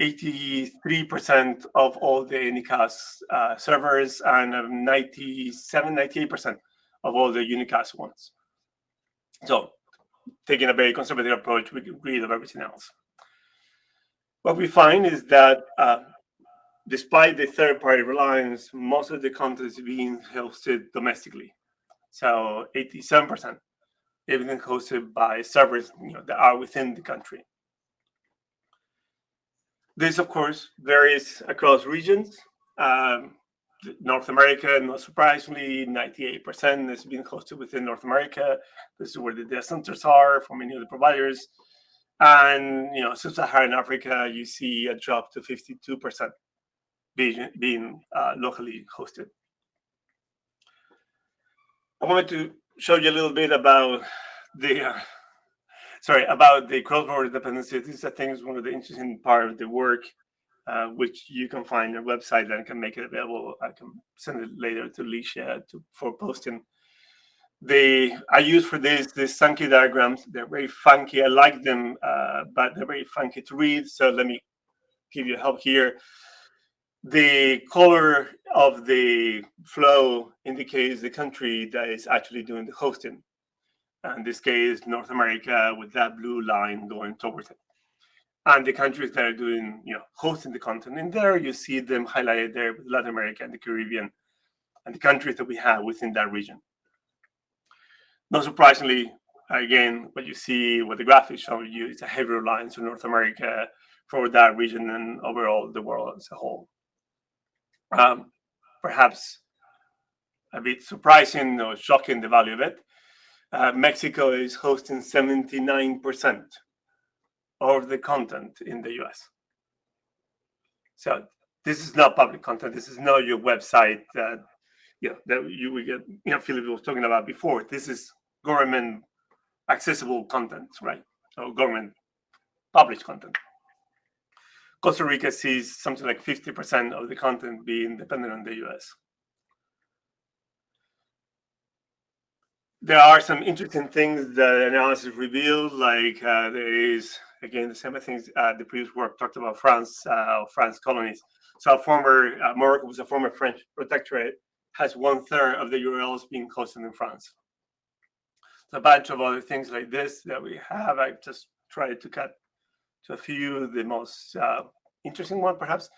[SPEAKER 6] 83% of all the unicast servers and 98% of all the unicast ones. So taking a very conservative approach, we get rid of everything else. What we find is that despite the third-party reliance, most of the content is being hosted domestically. So 87%, everything hosted by servers that are within the country. This, of course, varies across regions. North America, not surprisingly, 98% is being hosted within North America. This is where the data centers are for many of the providers. And sub-Saharan Africa, you see a drop to 52% being locally hosted. I wanted to show you a little bit about the cross-border dependency. This, I think, is one of the interesting part of the work, which you can find on a website and can make it available. I can send it later to Alicia for posting. I use for this Sankey diagrams. They're very funky. I like them, but they're very funky to read. So let me give you help here. The color of the flow indicates the country that is actually doing the hosting. In this case, North America, with that blue line going towards it. And the countries that are doing, hosting the content in there, you see them highlighted there with Latin America and the Caribbean, and the countries that we have within that region. Not surprisingly, again, what the graphics show you is a heavy reliance on North America for that region and overall the world as a whole. Perhaps a bit surprising or shocking, the value of it. Mexico is hosting 79% of the content in the US. So this is not public content. This is not your website that you will get, Philip was talking about before. This is government accessible content, right? So government published content. Costa Rica sees something like 50% of the content being dependent on the US. There are some interesting things that analysis revealed, like there is, again, the same things the previous work talked about France colonies. So Morocco was a former French protectorate, has 1/3 of the URLs being hosted in France. So a bunch of other things like this that we have. I just tried to cut to a few of the most interesting one, perhaps.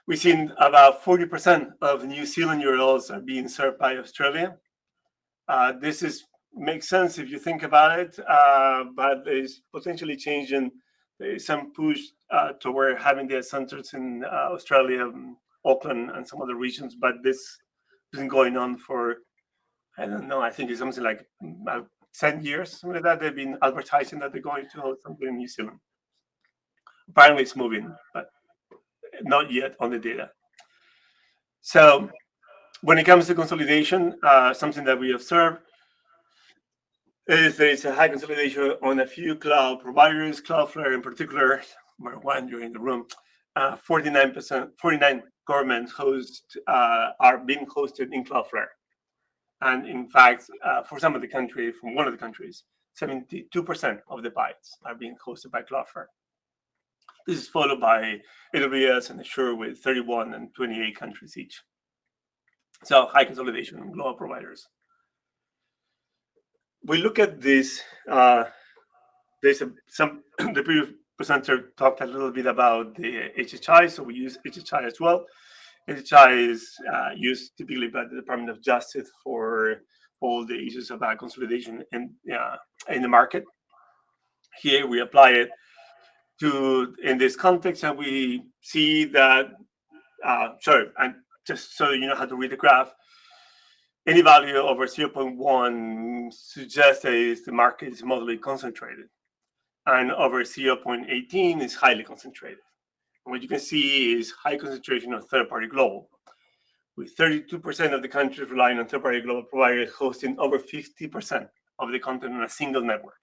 [SPEAKER 6] We've seen about 40% of New Zealand URLs are being served by Australia. This makes sense if you think about it, but it's potentially changing. There is some push toward having data centers in Australia, Auckland, and some other regions, but this has been going on for, I don't know, I think it's something like 10 years, something like that. They've been advertising that they're going to host something in New Zealand. Apparently it's moving, but not yet on the data. So when it comes to consolidation, something that we observe is there is a high consolidation on a few cloud providers, Cloudflare in particular, one you're in the room, 49 government hosts are being hosted in Cloudflare. And in fact, for some of the countries, from one of the countries, 72% of the bytes are being hosted by Cloudflare. This is followed by AWS and Azure with 31 and 28 countries each. So high consolidation on global providers. We look at this. There's the previous presenter talked a little bit about the HHI, so we use HHI as well. HHI is used typically by the Department of Justice for all the issues about consolidation in the market. Here we apply it in this context, and we see that. And just so you know how to read the graph, any value over 0.1 suggests that the market is moderately concentrated, and over 0.18 is highly concentrated. And what you can see is high concentration of third-party global, with 32% of the countries relying on third-party global providers hosting over 50% of the content on a single network.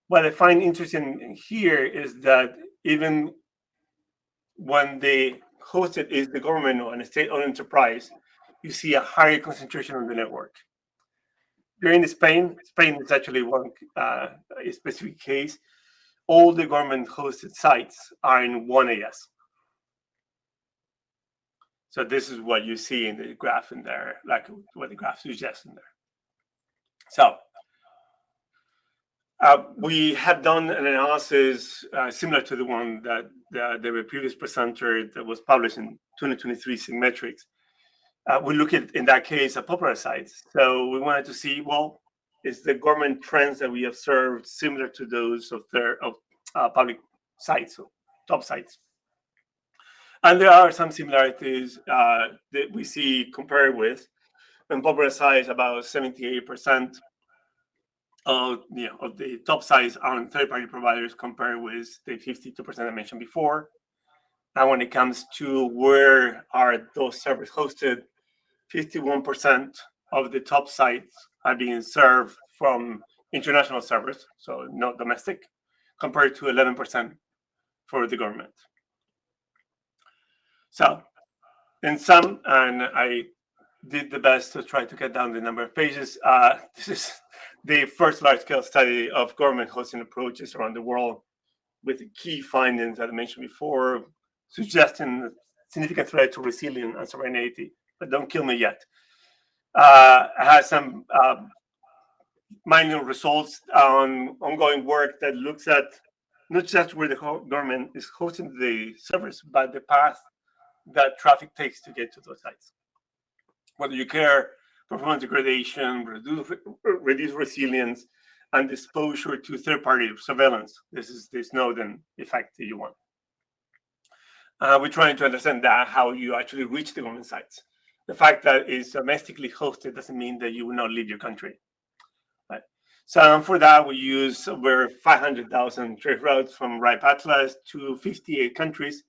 [SPEAKER 6] What I find interesting here is that even when the hosted is the government or a state-owned enterprise, you see a higher concentration on the network. During Spain is actually one specific case. All the government-hosted sites are in one AS. So this is what you see in the graph in there, like what the graph suggests in there. So we have done an analysis similar to the one that the previous presenter that was published in 2023 Sigmetrics. We look at, in that case, at popular sites. So we wanted to see, well, is the government trends that we observed similar to those of public sites, so top sites? And there are some similarities that we see compared with. In popular sites, about 78% of the top sites are on third-party providers, compared with the 52% I mentioned before. And when it comes to where are those servers hosted, 51% of the top sites are being served from international servers, so not domestic, compared to 11% for the government. So in sum, and I did the best to try to cut down the number of pages, this is the first large-scale study of government hosting approaches around the world, with the key findings that I mentioned before, suggesting a significant threat to resilience and sovereignty. But don't kill me yet. I had some minor results on ongoing work that looks at not just where the government is hosting the servers, but the path that traffic takes to get to those sites. Whether you care performance degradation, reduce resilience, and exposure to third-party surveillance. This is the Snowden effect that you want. We're trying to understand that, how you actually reach the government sites. The fact that it's domestically hosted doesn't mean that you will not leave your country. Right? So for that, we use over 500,000 trace routes from RIPE Atlas to 58 countries.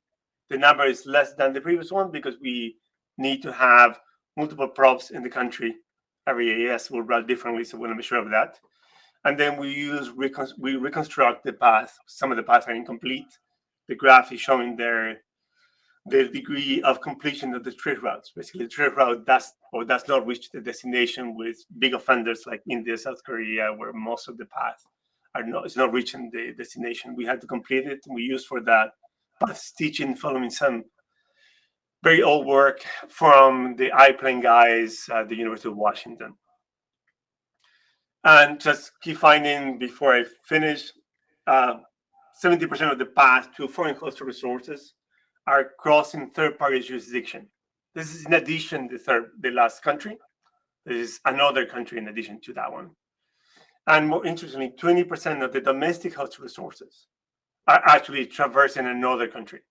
[SPEAKER 6] The number is less than the previous one because we need to have multiple probes in the country. Every AS will route differently, so we want to be sure of that. And then we reconstruct the path. Some of the paths are incomplete. The graph is showing there the degree of completion of the trace routes. Basically, the trace route does not reach the destination, with big offenders like India, South Korea, where most of the path is not reaching the destination. We had to complete it. We used for that path stitching, following some very old work from the iPlane guys at the University of Washington. And just key finding before I finish, 70% of the path to foreign hosted resources are crossing third-party jurisdiction. This is in addition to the last country. This is another country in addition to that one. And more interestingly, 20% of the domestic hosted resources are actually traversing another country.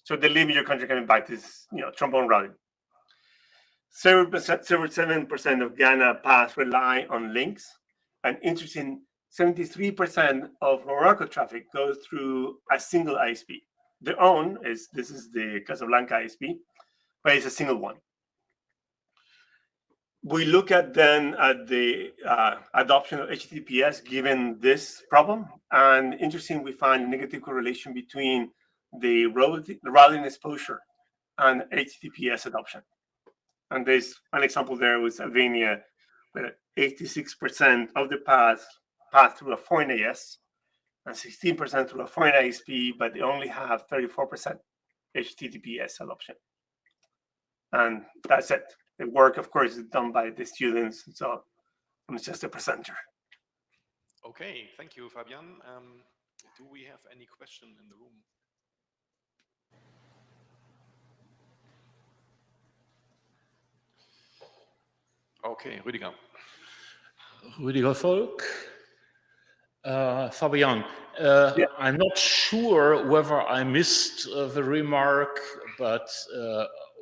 [SPEAKER 6] So they leave your country coming back. This trombone routing. 7% of Ghana paths rely on links. And interesting, 73% of Morocco traffic goes through a single ISP. Their own this is the Casablanca ISP, but it's a single one. We look at the adoption of HTTPS given this problem, and interesting, we find a negative correlation between the routing exposure and HTTPS adoption. And there's an example there with Albania, where 86% of the path through a foreign AS and 16% through a foreign ISP, but they only have 34% HTTPS adoption. And that's it. The work, of course, is done by the students, so I'm just a presenter.
[SPEAKER 1] Okay, thank you, Fabian. Do we have any question in the room? Okay, Rüdiger.
[SPEAKER 7] Rüdiger Volk. Fabian, yeah. I'm not sure whether I missed the remark, but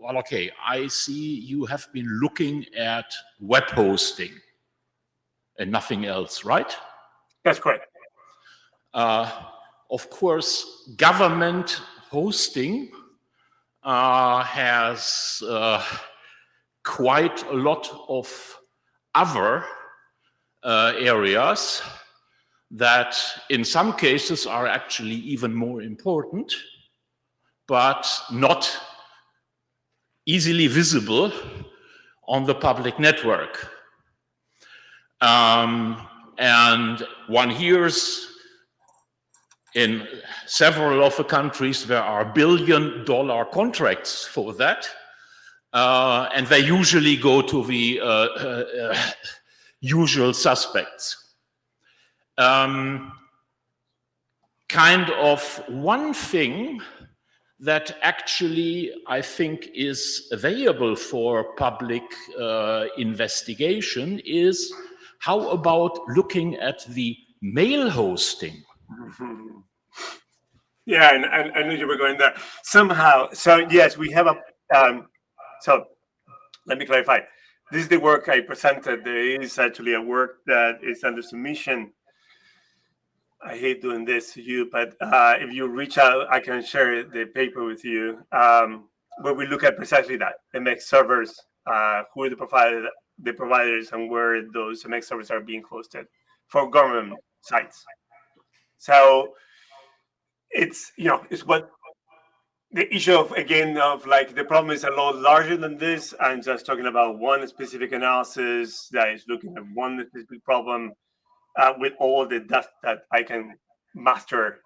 [SPEAKER 7] well, okay, I see you have been looking at web hosting and nothing else, right?
[SPEAKER 6] That's correct.
[SPEAKER 7] Of course, government hosting has quite a lot of other areas that in some cases are actually even more important, but not easily visible on the public network. And one hears in several of the countries there are billion-dollar contracts for that, and they usually go to the usual suspects. Kind of one thing that actually I think is available for public investigation is how about looking at the mail hosting?
[SPEAKER 6] Yeah, and I knew you were going there somehow. So yes, we have a. So let me clarify. This is the work I presented. There is actually a work that is under submission. I hate doing this to you, but if you reach out, I can share the paper with you, where we look at precisely that, MX servers, who are the providers, and where those MX servers are being hosted for government sites. So it's, it's what the issue of, again, of like the problem is a lot larger than this. I'm just talking about one specific analysis that is looking at one specific problem. With all the dust that I can master.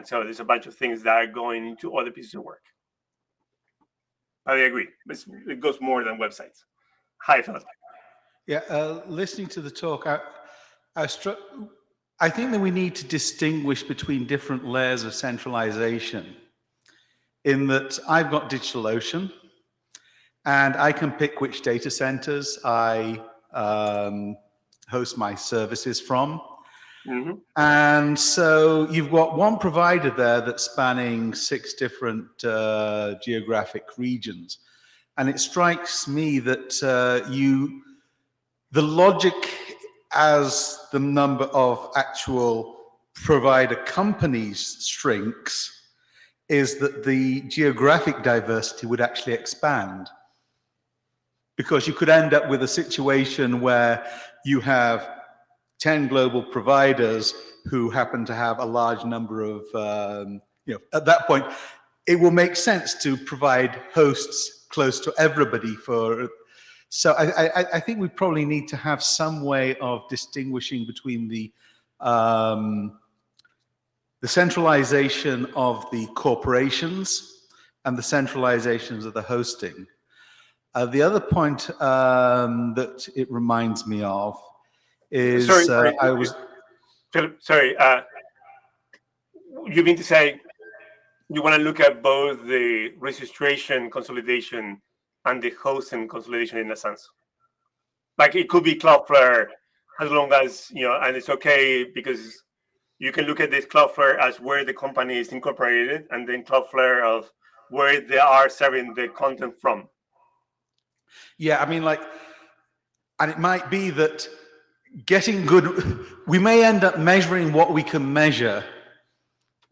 [SPEAKER 6] So there's a bunch of things that are going into other pieces of work. I agree. It goes more than websites. Hi, Philip.
[SPEAKER 3] Yeah, listening to the talk, I think that we need to distinguish between different layers of centralization, in that I've got DigitalOcean, and I can pick which data centers I host my services from. Mm-hmm. And so you've got one provider there that's spanning 6 different geographic regions. And it strikes me that the logic as the number of actual provider companies shrinks is that the geographic diversity would actually expand. Because you could end up with a situation where you have 10 global providers who happen to have a large number of, at that point, it will make sense to provide hosts close to everybody so I think we probably need to have some way of distinguishing between the centralization of the corporations and the centralizations of the hosting. The other point that it reminds me of is
[SPEAKER 6] Philip, sorry. You mean to say you want to look at both the registration consolidation and the hosting consolidation in a sense? Like it could be Cloudflare, as long as, and it's okay because you can look at this Cloudflare as where the company is incorporated, and then Cloudflare of where they are serving the content from.
[SPEAKER 3] Yeah, I mean, and it might be that getting good, we may end up measuring what we can measure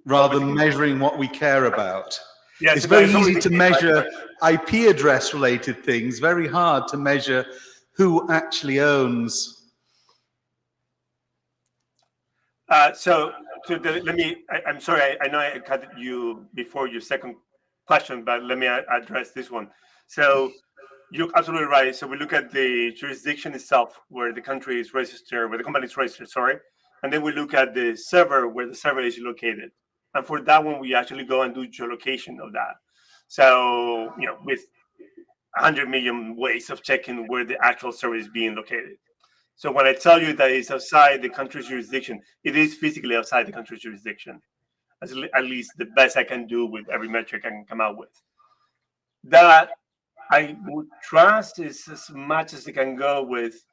[SPEAKER 3] rather than measuring what we care about. Yes, it's very easy to measure IP address related things, very hard to measure who actually owns.
[SPEAKER 6] So I'm sorry, I know I cut you before your second question, but let me address this one. So you're absolutely right. So we look at the jurisdiction itself, where the country is registered, where the company is registered, sorry. And then we look at the server, where the server is located. And for that one, we actually go and do geolocation of that. So, with 100 million ways of checking where the actual server is being located. So when I tell you that it's outside the country's jurisdiction, it is physically outside the country's jurisdiction. At least the best I can do with every metric I can come out with. That I would trust is as much as it can go with.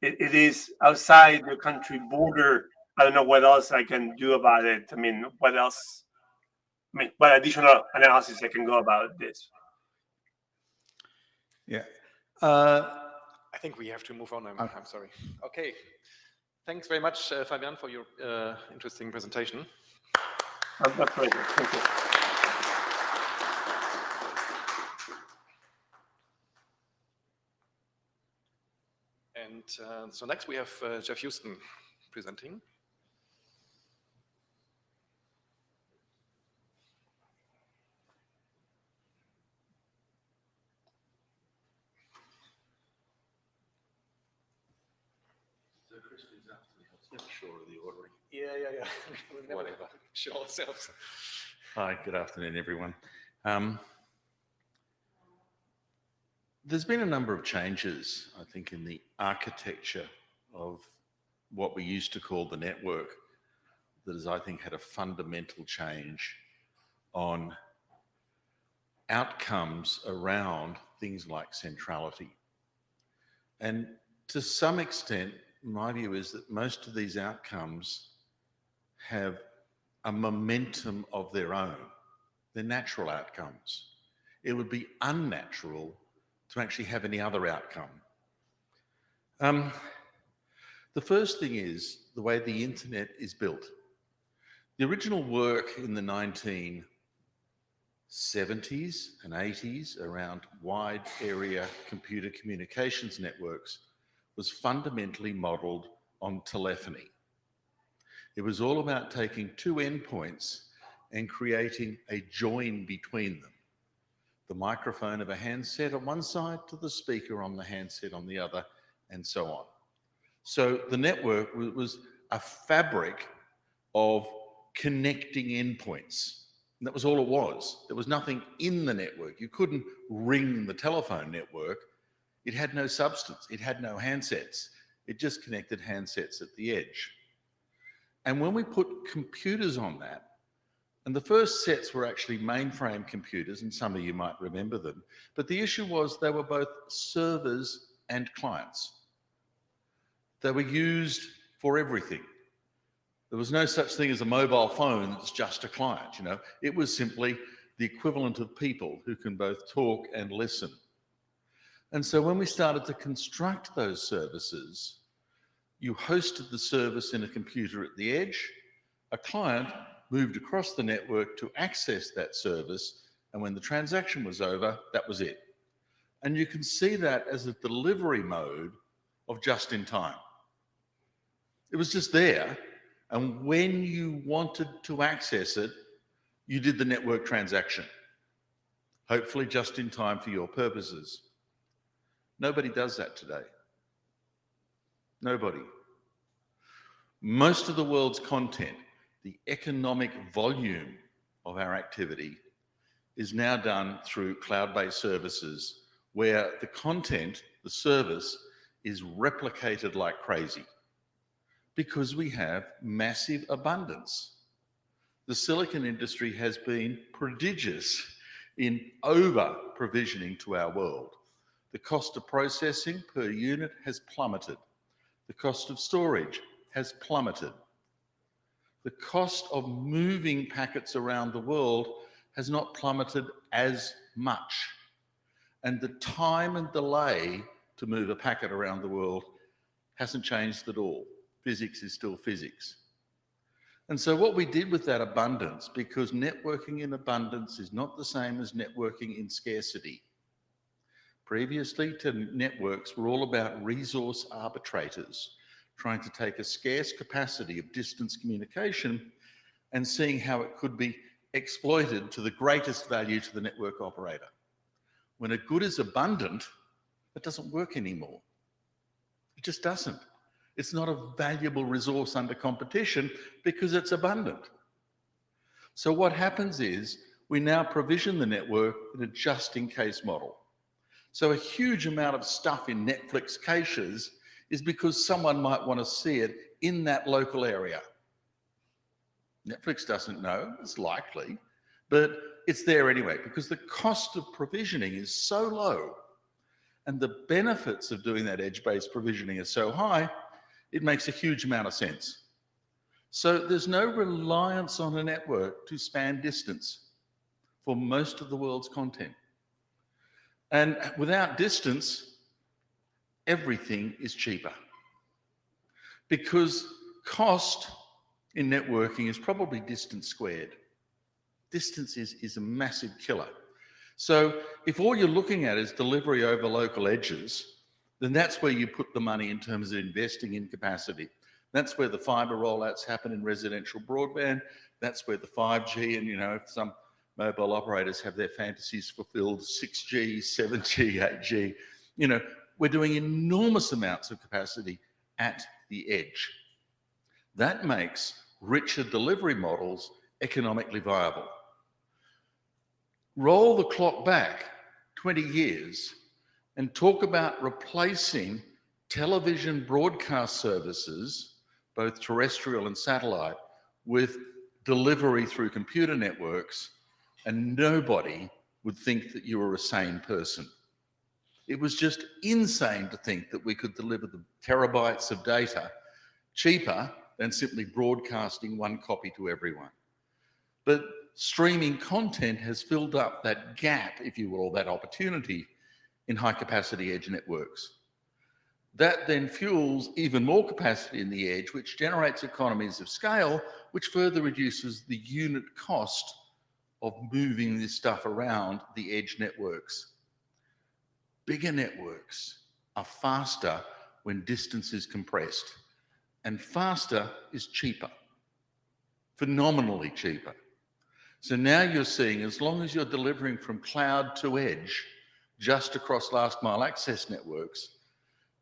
[SPEAKER 6] It is outside the country border. I don't know what else I can do about it. I mean, what else? I mean, what additional analysis I can go about this?
[SPEAKER 3] Yeah.
[SPEAKER 1] I think we have to move on. I'm sorry. Okay. Thanks very much, Fabian, for your interesting presentation.
[SPEAKER 6] My pleasure. Thank you.
[SPEAKER 1] And so next we have Jeff Houston presenting.
[SPEAKER 8] Sure, the ordering.
[SPEAKER 1] Yeah. Whatever. Show ourselves.
[SPEAKER 8] Hi, good afternoon, everyone. There's been a number of changes, I think, in the architecture of what we used to call the network that has, I think, had a fundamental change on outcomes around things like centrality. And to some extent, my view is that most of these outcomes have a momentum of their own. They're natural outcomes. It would be unnatural to actually have any other outcome. The first thing is the way the internet is built. The original work in the 1970s and 80s around wide area computer communications networks was fundamentally modeled on telephony. It was all about taking two endpoints and creating a join between them. The microphone of a handset on one side to the speaker on the handset on the other, and so on. So the network was a fabric of connecting endpoints. And that was all it was. There was nothing in the network. You couldn't ring the telephone network. It had no substance. It had no handsets. It just connected handsets at the edge. And when we put computers on that, and the first sets were actually mainframe computers, and some of you might remember them, but the issue was they were both servers and clients. They were used for everything. There was no such thing as a mobile phone that's just a client, It was simply the equivalent of people who can both talk and listen. And so when we started to construct those services, you hosted the service in a computer at the edge, a client moved across the network to access that service, and when the transaction was over, that was it. And you can see that as a delivery mode of just in time. It was just there, and when you wanted to access it, you did the network transaction, hopefully just in time for your purposes. Nobody does that today. Nobody. Most of the world's content, the economic volume of our activity, is now done through cloud-based services where the content, the service, is replicated like crazy because we have massive abundance. The silicon industry has been prodigious in over-provisioning to our world. The cost of processing per unit has plummeted. The cost of storage has plummeted. The cost of moving packets around the world has not plummeted as much. And the time and delay to move a packet around the world hasn't changed at all. Physics is still physics. And so what we did with that abundance, because networking in abundance is not the same as networking in scarcity. Previously, networks were all about resource arbitrators, trying to take a scarce capacity of distance communication and seeing how it could be exploited to the greatest value to the network operator. When a good is abundant, it doesn't work anymore. It just doesn't. It's not a valuable resource under competition because it's abundant. So what happens is we now provision the network in a just-in-case model. So a huge amount of stuff in Netflix caches is because someone might want to see it in that local area. Netflix doesn't know, it's likely, but it's there anyway because the cost of provisioning is so low and the benefits of doing that edge-based provisioning are so high, it makes a huge amount of sense. So there's no reliance on a network to span distance for most of the world's content. And without distance, everything is cheaper. Because cost in networking is probably distance squared. Distance is a massive killer. So if all you're looking at is delivery over local edges, then that's where you put the money in terms of investing in capacity. That's where the fiber rollouts happen in residential broadband. That's where the 5G and, if some mobile operators have their fantasies fulfilled, 6G, 7G, 8G, we're doing enormous amounts of capacity at the edge. That makes richer delivery models economically viable. Roll the clock back 20 years and talk about replacing television broadcast services, both terrestrial and satellite, with delivery through computer networks, and nobody would think that you were a sane person. It was just insane to think that we could deliver the terabytes of data cheaper than simply broadcasting one copy to everyone. But streaming content has filled up that gap, if you will, that opportunity in high capacity edge networks. That then fuels even more capacity in the edge, which generates economies of scale, which further reduces the unit cost of moving this stuff around the edge networks. Bigger networks are faster when distance is compressed, and faster is cheaper, phenomenally cheaper. So now you're seeing, as long as you're delivering from cloud to edge, just across last mile access networks,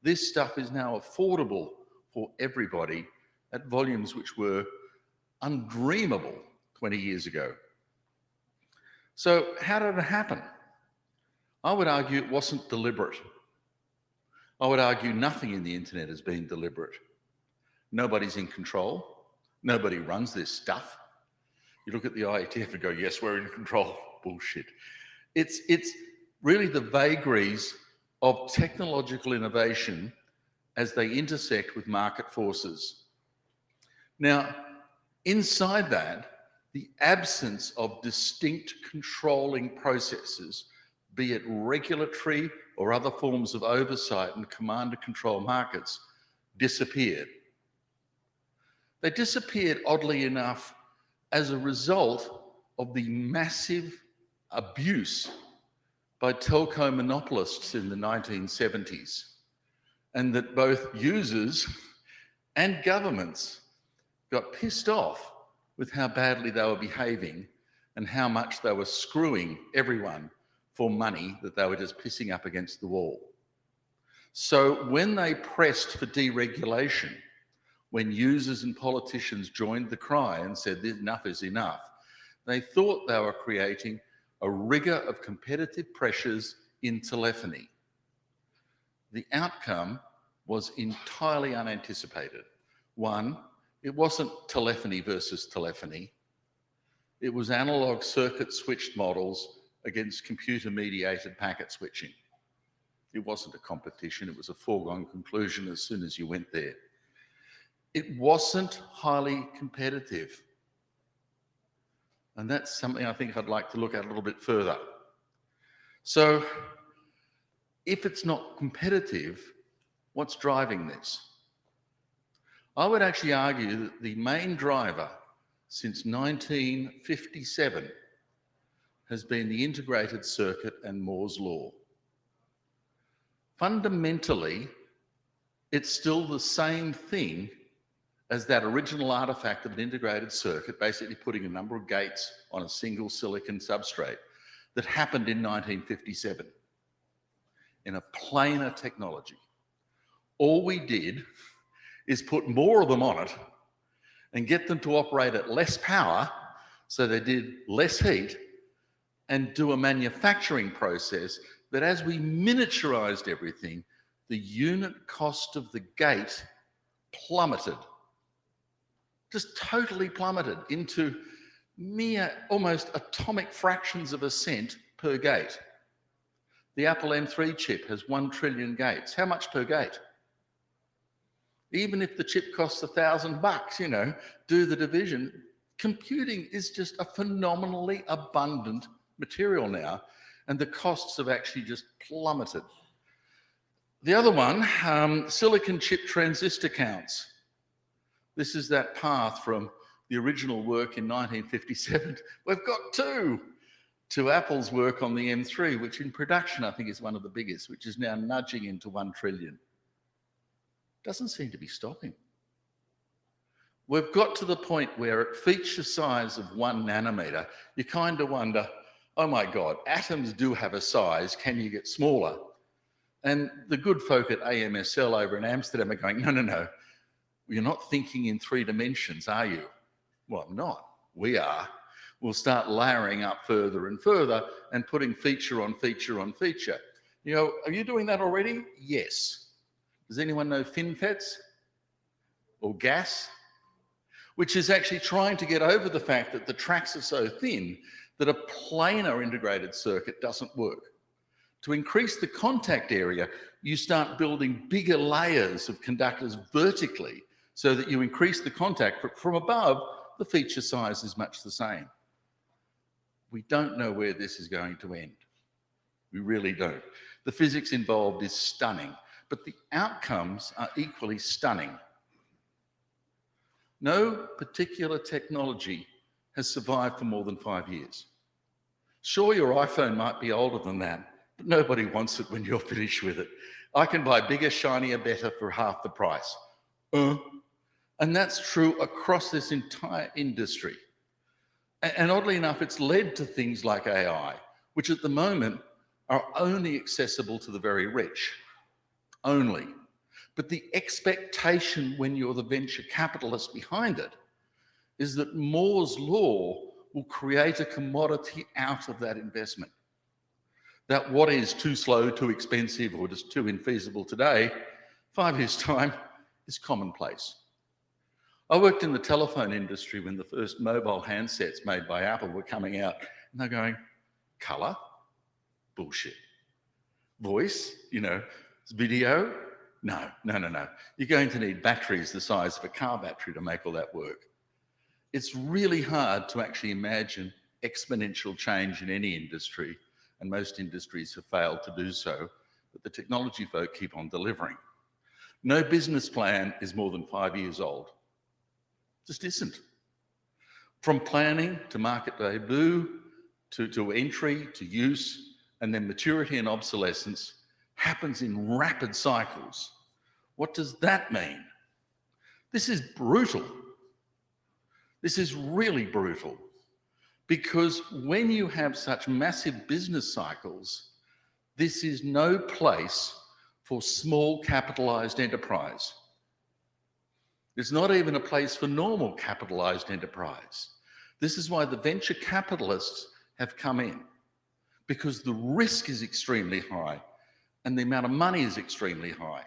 [SPEAKER 8] this stuff is now affordable for everybody at volumes which were undreamable 20 years ago. So how did it happen? I would argue it wasn't deliberate. I would argue nothing in the internet has been deliberate. Nobody's in control. Nobody runs this stuff. You look at the IETF and go, yes, we're in control. Bullshit. It's really the vagaries of technological innovation as they intersect with market forces. Now, inside that, the absence of distinct controlling processes, be it regulatory or other forms of oversight and command and control markets, disappeared. They disappeared, oddly enough, as a result of the massive abuse by telco monopolists in the 1970s, and that both users and governments got pissed off with how badly they were behaving and how much they were screwing everyone for money that they were just pissing up against the wall. So when they pressed for deregulation, when users and politicians joined the cry and said enough is enough, they thought they were creating a rigor of competitive pressures in telephony. The outcome was entirely unanticipated. One, it wasn't telephony versus telephony. It was analog circuit switched models against computer mediated packet switching. It wasn't a competition, it was a foregone conclusion as soon as you went there. It wasn't highly competitive. And that's something I think I'd like to look at a little bit further. So if it's not competitive, what's driving this? I would actually argue that the main driver since 1957 has been the integrated circuit and Moore's law. Fundamentally, it's still the same thing as that original artifact of an integrated circuit, basically putting a number of gates on a single silicon substrate that happened in 1957 in a planar technology. All we did is put more of them on it and get them to operate at less power, so they did less heat, and do a manufacturing process that, as we miniaturized everything, the unit cost of the gate plummeted. Just totally plummeted into mere almost atomic fractions of a cent per gate. The Apple M3 chip has 1 trillion gates. How much per gate? Even if the chip costs $1,000, you know, do the division. Computing is just a phenomenally abundant material now, and the costs have actually just plummeted. The other one, silicon chip transistor counts. This is that path from the original work in 1957. We've got two, to Apple's work on the M3, which in production I think is one of the biggest, which is now nudging into 1 trillion. Doesn't seem to be stopping. We've got to the point where at feature size of 1 nanometer, you kind of wonder, oh my God, atoms do have a size, can you get smaller? And the good folk at AMSL over in Amsterdam are going, no, no, no, you're not thinking in 3 dimensions, are you? Well, I'm not. We are. We'll start layering up further and further and putting feature on feature on feature. You know, are you doing that already? Yes. Does anyone know FinFETs or GAS? Which is actually trying to get over the fact that the tracks are so thin that a planar integrated circuit doesn't work. To increase the contact area, you start building bigger layers of conductors vertically so that you increase the contact, but from above, the feature size is much the same. We don't know where this is going to end. We really don't. The physics involved is stunning, but the outcomes are equally stunning. No particular technology has survived for more than 5 years. Sure, your iPhone might be older than that, but nobody wants it when you're finished with it. I can buy bigger, shinier, better for half the price. And that's true across this entire industry. And oddly enough, it's led to things like AI, which at the moment are only accessible to the very rich. Only. But the expectation when you're the venture capitalist behind it is that Moore's law will create a commodity out of that investment. That what is too slow, too expensive, or just too infeasible today, 5 years' time is commonplace. I worked in the telephone industry when the first mobile handsets made by Apple were coming out, and they're going, color? Bullshit. Voice? You know, video? No, no, no, no. You're going to need batteries the size of a car battery to make all that work. It's really hard to actually imagine exponential change in any industry, and most industries have failed to do so, but the technology folk keep on delivering. No business plan is more than 5 years old. Just isn't. From planning to market debut, to entry, to use, and then maturity and obsolescence happens in rapid cycles. What does that mean? This is brutal. This is really brutal, because when you have such massive business cycles, this is no place for small capitalized enterprise. It's not even a place for normal capitalized enterprise. This is why the venture capitalists have come in, because the risk is extremely high and the amount of money is extremely high,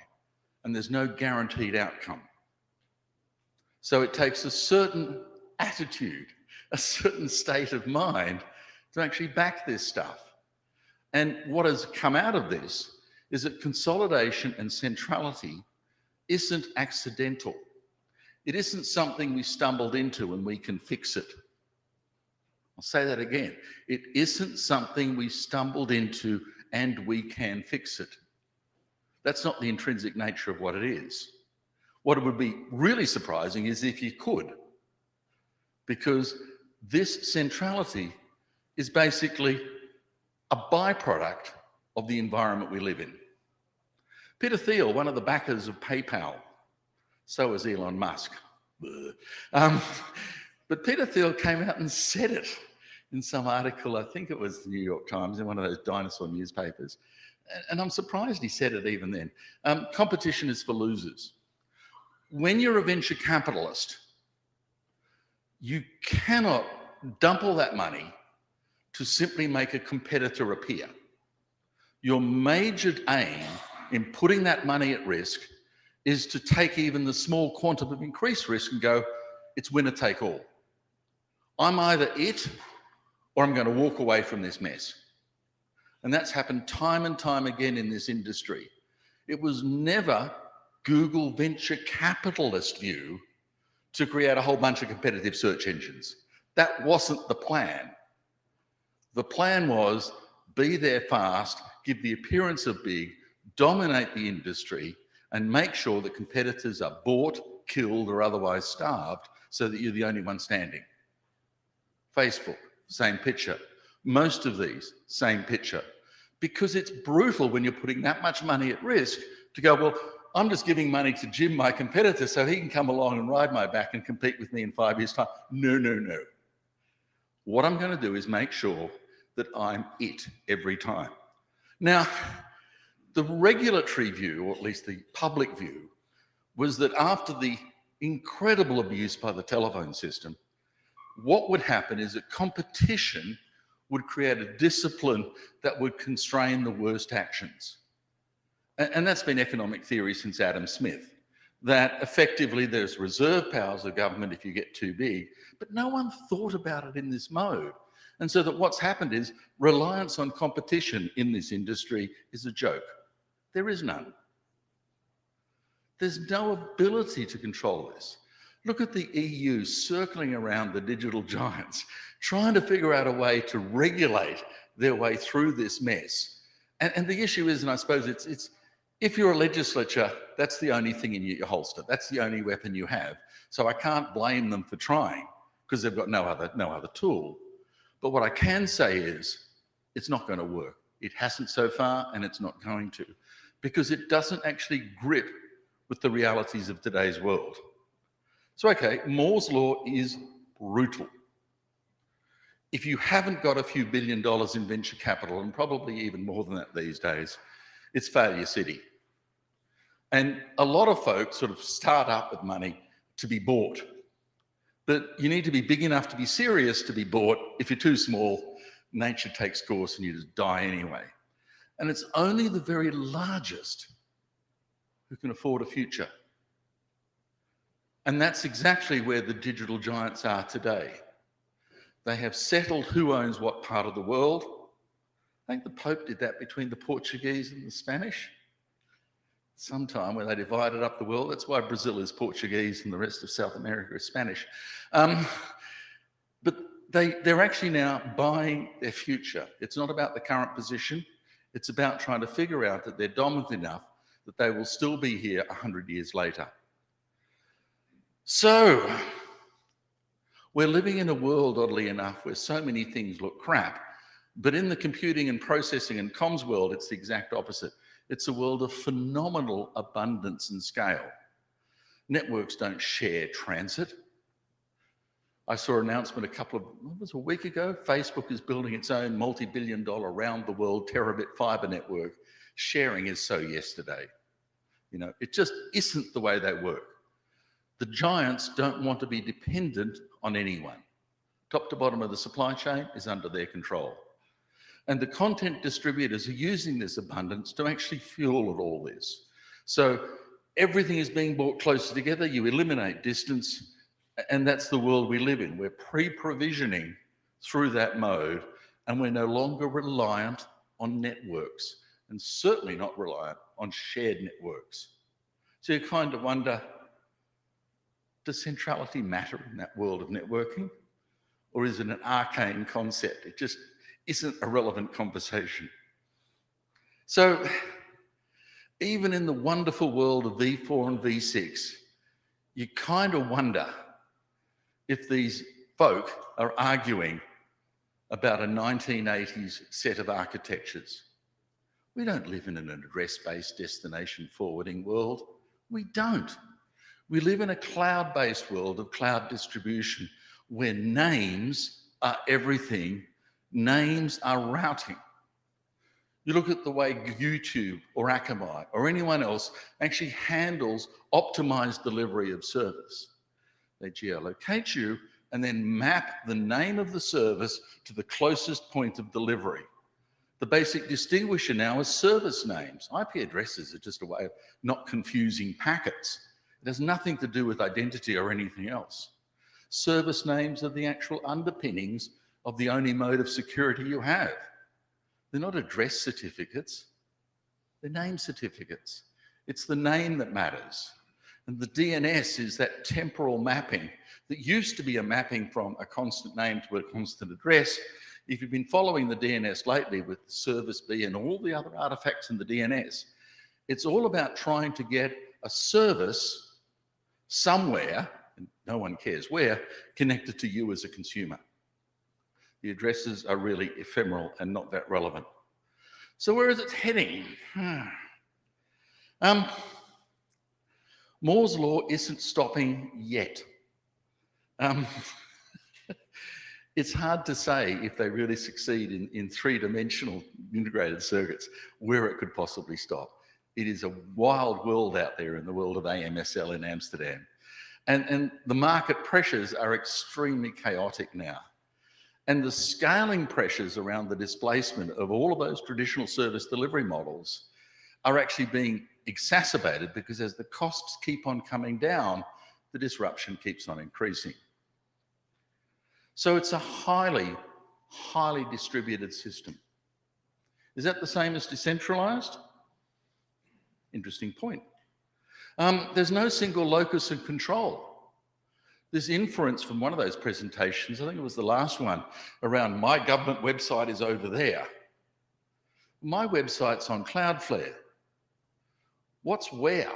[SPEAKER 8] and there's no guaranteed outcome. So it takes a certain attitude, a certain state of mind to actually back this stuff. And what has come out of this is that consolidation and centrality isn't accidental. It isn't something we stumbled into and we can fix it. I'll say that again. It isn't something we stumbled into and we can fix it. That's not the intrinsic nature of what it is. What would be really surprising is if you could, because this centrality is basically a byproduct of the environment we live in. Peter Thiel, one of the backers of PayPal, so is Elon Musk. But Peter Thiel came out and said it in some article, I think it was the New York Times, in one of those dinosaur newspapers. And I'm surprised he said it even then. Competition is for losers. When you're a venture capitalist, you cannot dump all that money to simply make a competitor appear. Your major aim in putting that money at risk is to take even the small quantum of increased risk and go, it's winner take all. I'm either it or I'm going to walk away from this mess. And that's happened time and time again in this industry. It was never Google venture capitalist view to create a whole bunch of competitive search engines. That wasn't the plan. The plan was be there fast, give the appearance of big, dominate the industry, and make sure that competitors are bought, killed, or otherwise starved so that you're the only one standing. Facebook, same picture. Most of these, same picture. Because it's brutal when you're putting that much money at risk to go, well, I'm just giving money to Jim, my competitor, so he can come along and ride my back and compete with me in 5 years' time. No, no, no. What I'm going to do is make sure that I'm it every time. Now, the regulatory view, or at least the public view, was that after the incredible abuse by the telephone system, what would happen is that competition would create a discipline that would constrain the worst actions. And that's been economic theory since Adam Smith, that effectively there's reserve powers of government if you get too big, but no one thought about it in this mode. And so that what's happened is reliance on competition in this industry is a joke. There is none. There's no ability to control this. Look at the EU circling around the digital giants, trying to figure out a way to regulate their way through this mess. And the issue is, and I suppose it's if you're a legislature, that's the only thing in your holster. That's the only weapon you have. So I can't blame them for trying because they've got no other tool. But what I can say is it's not going to work. It hasn't so far, and it's not going to, because it doesn't actually grip with the realities of today's world. So, okay, Moore's law is brutal. If you haven't got a few $1 billion in venture capital, and probably even more than that these days, it's failure city. And a lot of folks sort of start up with money to be bought. But you need to be big enough to be serious to be bought. If you're too small, nature takes course and you just die anyway. And it's only the very largest who can afford a future. And that's exactly where the digital giants are today. They have settled who owns what part of the world. I think the Pope did that between the Portuguese and the Spanish. Sometime when they divided up the world. That's why Brazil is Portuguese and the rest of South America is Spanish. But they're actually now buying their future. It's not about the current position. It's about trying to figure out that they're dominant enough that they will still be here 100 years later. So, we're living in a world, oddly enough, where so many things look crap, but in the computing and processing and comms world, it's the exact opposite. It's a world of phenomenal abundance and scale. Networks don't share transit. I saw an announcement a week ago, Facebook is building its own multi-billion-dollar round-the-world terabit fiber network. Sharing is so yesterday. You know, it just isn't the way they work. The giants don't want to be dependent on anyone. Top to bottom of the supply chain is under their control. And the content distributors are using this abundance to actually fuel all this. So everything is being brought closer together. You eliminate distance, and that's the world we live in. We're pre-provisioning through that mode, and we're no longer reliant on networks, and certainly not reliant on shared networks. So you kind of wonder, does centrality matter in that world of networking? Or is it an arcane concept? It just isn't a relevant conversation. So even in the wonderful world of V4 and V6, you kind of wonder if these folk are arguing about a 1980s set of architectures. We don't live in an address-based destination forwarding world. We don't. We live in a cloud-based world of cloud distribution where names are everything. Names are routing. You look at the way YouTube or Akamai or anyone else actually handles optimized delivery of service. They geolocate you and then map the name of the service to the closest point of delivery. The basic distinguisher now is service names. IP addresses are just a way of not confusing packets. It has nothing to do with identity or anything else. Service names are the actual underpinnings of the only mode of security you have. They're not address certificates, they're name certificates. It's the name that matters. And the DNS is that temporal mapping that used to be a mapping from a constant name to a constant address. If you've been following the DNS lately with service B and all the other artifacts in the DNS, it's all about trying to get a service somewhere, and no one cares where, connected to you as a consumer. The addresses are really ephemeral and not that relevant. So where is it heading? Moore's law isn't stopping yet. It's hard to say if they really succeed in three-dimensional integrated circuits where it could possibly stop. It is a wild world out there in the world of AMSL in Amsterdam. And the market pressures are extremely chaotic now. And the scaling pressures around the displacement of all of those traditional service delivery models are actually being exacerbated because as the costs keep on coming down, the disruption keeps on increasing. So it's a highly, highly distributed system. Is that the same as decentralized? Interesting point. There's no single locus of control. This inference from one of those presentations, I think it was the last one, around my government website is over there. My website's on Cloudflare. What's where?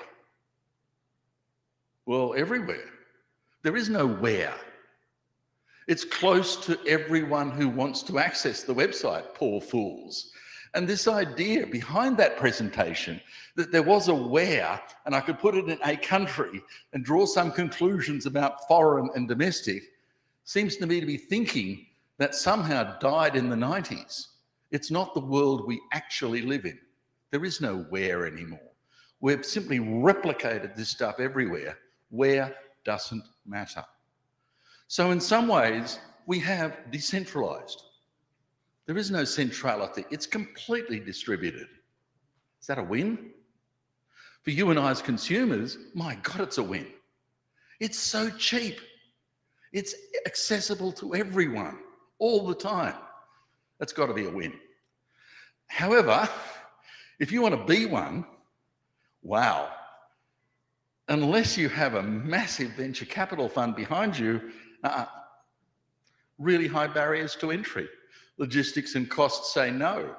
[SPEAKER 8] Well, everywhere. There is no where. It's close to everyone who wants to access the website, poor fools. And this idea behind that presentation, that there was a where, and I could put it in a country and draw some conclusions about foreign and domestic, seems to me to be thinking that somehow died in the 90s. It's not the world we actually live in. There is no where anymore. We've simply replicated this stuff everywhere. Where doesn't matter. So in some ways, we have decentralized. There is no centrality. It's completely distributed. Is that a win? For you and I as consumers, my God, it's a win. It's so cheap. It's accessible to everyone all the time. That's got to be a win. However, if you want to be one, wow, unless you have a massive venture capital fund behind you, really high barriers to entry. Logistics and costs say no.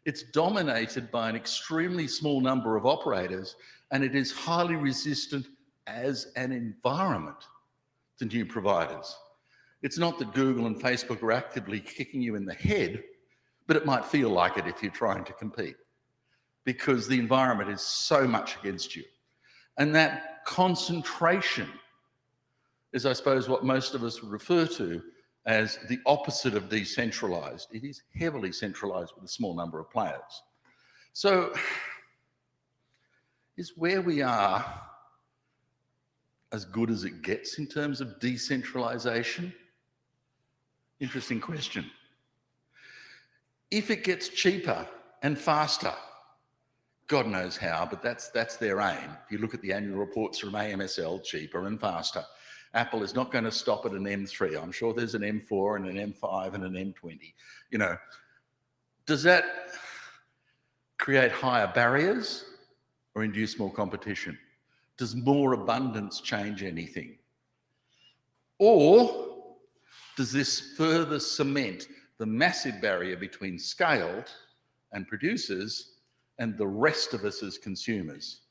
[SPEAKER 8] It's dominated by an extremely small number of operators, and it is highly resistant as an environment to new providers. It's not that Google and Facebook are actively kicking you in the head, but it might feel like it if you're trying to compete, because the environment is so much against you. And that concentration is, I suppose, what most of us refer to as the opposite of decentralized. It is heavily centralized with a small number of players. So is where we are as good as it gets in terms of decentralization? Interesting question. If it gets cheaper and faster, God knows how, but that's their aim. If you look at the annual reports from AMSL, cheaper and faster. Apple is not going to stop at an M3. I'm sure there's an M4 and an M5 and an M20. You know, does that create higher barriers or induce more competition? Does more abundance change anything? Or does this further cement the massive barrier between scale and producers and the rest of us as consumers?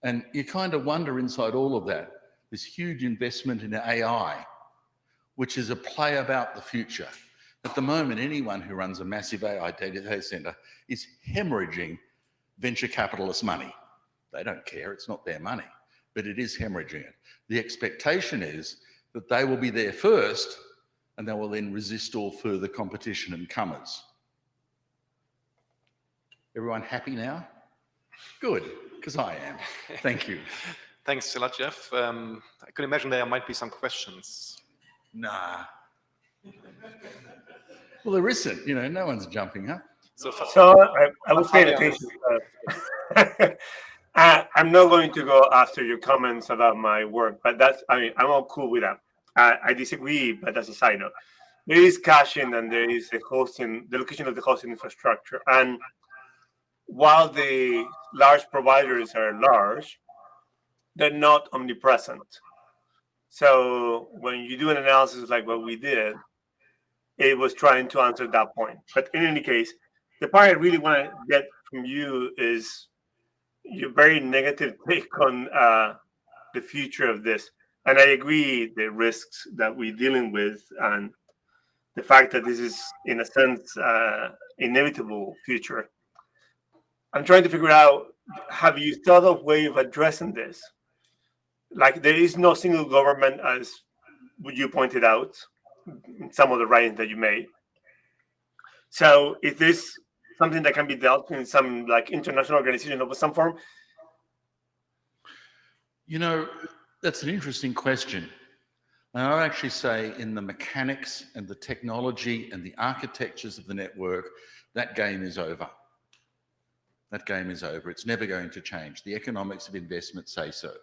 [SPEAKER 8] And you kind of wonder inside all of that, this huge investment in AI, which is a play about the future. At the moment, anyone who runs a massive AI data center is hemorrhaging venture capitalist money. They don't care, it's not their money. but it is hemorrhaging it. The expectation is that they will be there first, and they will then resist all further competition and comers. Everyone happy now? Good, because I am. Thank you.
[SPEAKER 1] Thanks a lot, Jeff. I could imagine there might be some questions.
[SPEAKER 8] Nah. Well, there isn't, you know, no one's jumping up.
[SPEAKER 6] So I was paying attention. I'm not going to go after your comments about my work, but that's, I mean, I'm all cool with that. I disagree, but that's a side note. There is caching and there is the hosting, the location of the hosting infrastructure. And while the large providers are large, they're not omnipresent. So when you do an analysis like what we did, it was trying to answer that point. But in any case, the part I really want to get from you is your very negative take on the future of this. And I agree the risks that we're dealing with and the fact that this is, in a sense, inevitable future. I'm trying to figure out, have you thought of a way of addressing this? Like, there is no single government, as you pointed out in some of the writings that you made. So is this something that can be dealt in some like international organization of some form?
[SPEAKER 8] You know, that's an interesting question. And I would actually say in the mechanics and the technology and the architectures of the network, that game is over. That game is over. It's never going to change. The economics of investment say so.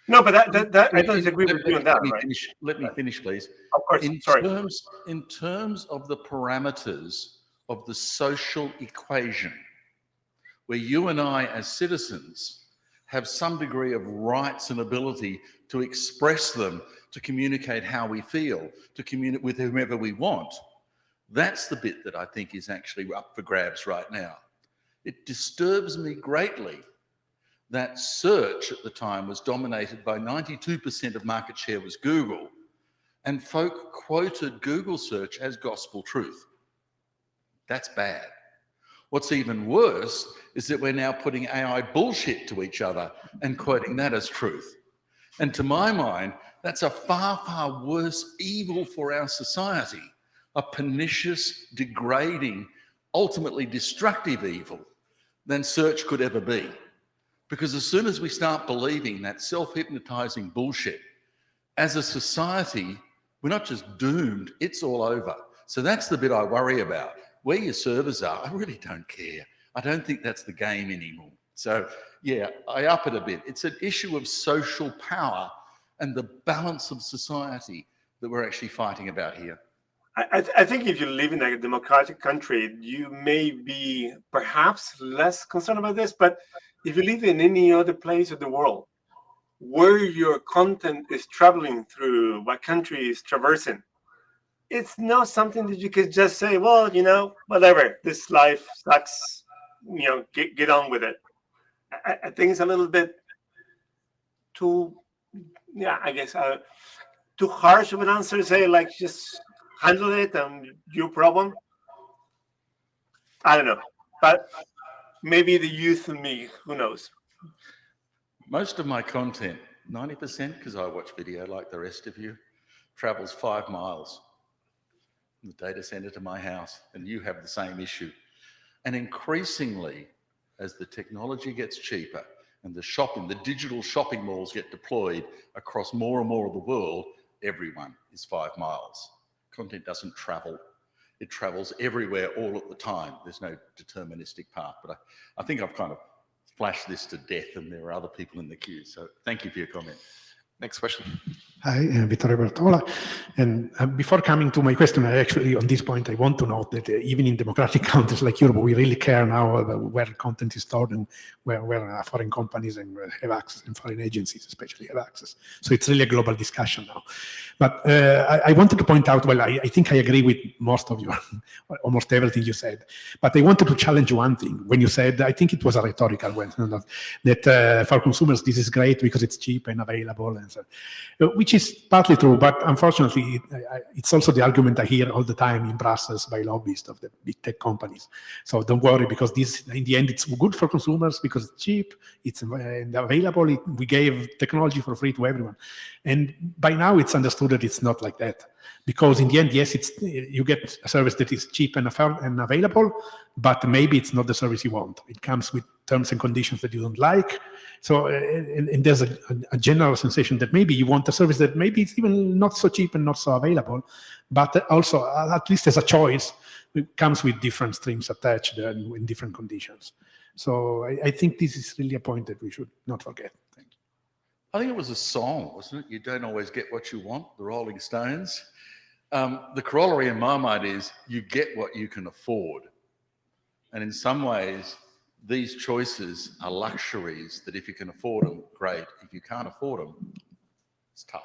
[SPEAKER 6] No, but that I don't disagree with you on that.
[SPEAKER 8] Let me finish, please.
[SPEAKER 6] Of course,
[SPEAKER 8] In terms of the parameters of the social equation, where you and I as citizens have some degree of rights and ability to express them, to communicate how we feel, to communicate with whomever we want, that's the bit that I think is actually up for grabs right now. It disturbs me greatly that search at the time was dominated by 92% of market share was Google, and folk quoted Google search as gospel truth. That's bad. What's even worse is that we're now putting AI bullshit to each other and quoting that as truth. And to my mind, that's a far, far worse evil for our society, a pernicious, degrading, ultimately destructive evil than search could ever be. Because as soon as we start believing that self-hypnotizing bullshit, as a society, we're not just doomed, it's all over. So that's the bit I worry about. Where your servers are, I really don't care. I don't think that's the game anymore. So yeah, I up it a bit. It's an issue of social power and the balance of society that we're actually fighting about here.
[SPEAKER 6] I think if you live in a democratic country, you may be perhaps less concerned about this, but if you live in any other place of the world, where your content is traveling through, what country is traversing, it's not something that you can just say, well, you know, whatever, this life sucks, you know, get on with it. I think it's a little bit too, yeah, I guess, too harsh of an answer to say, like, just handle it and your problem. I don't know, but maybe the youth in me, who knows?
[SPEAKER 8] Most of my content, 90%, because I watch video like the rest of you, travels 5 miles from the data center to my house, and you have the same issue. And increasingly, as the technology gets cheaper and the digital shopping malls get deployed across more and more of the world, everyone is 5 miles. Content doesn't travel. It travels everywhere all at the time. There's no deterministic path, but I think I've kind of flashed this to death, and there are other people in the queue. So thank you for your comment.
[SPEAKER 1] Next question.
[SPEAKER 4] Hi, Vittorio Bertola. And before coming to my question, I actually, on this point, I want to note that even in democratic countries like Europe, we really care now about where content is stored and where foreign companies and have access, and foreign agencies especially have access. So it's really a global discussion now. But I wanted to point out, well, I think I agree with most of you, almost everything you said. But I wanted to challenge one thing. When you said, I think it was a rhetorical one, that for consumers, this is great because it's cheap and available, and so, which which is partly true, but unfortunately, it's also the argument I hear all the time in Brussels by lobbyists of the big tech companies. So don't worry, because this, in the end, it's good for consumers because it's cheap, it's available, we gave technology for free to everyone. And by now, it's understood that it's not like that. Because in the end, yes, you get a service that is cheap and available, but maybe it's not the service you want. It comes with terms and conditions that you don't like. So, and there's a general sensation that maybe you want a service that maybe it's even not so cheap and not so available, but also at least as a choice, it comes with different strings attached and in different conditions. So I think this is really a point that we should not forget. Thank you.
[SPEAKER 8] I think it was a song, wasn't it? You don't always get what you want, the Rolling Stones. The corollary in my mind is you get what you can afford. And in some ways, these choices are luxuries that if you can afford them, great. If you can't afford them, it's tough.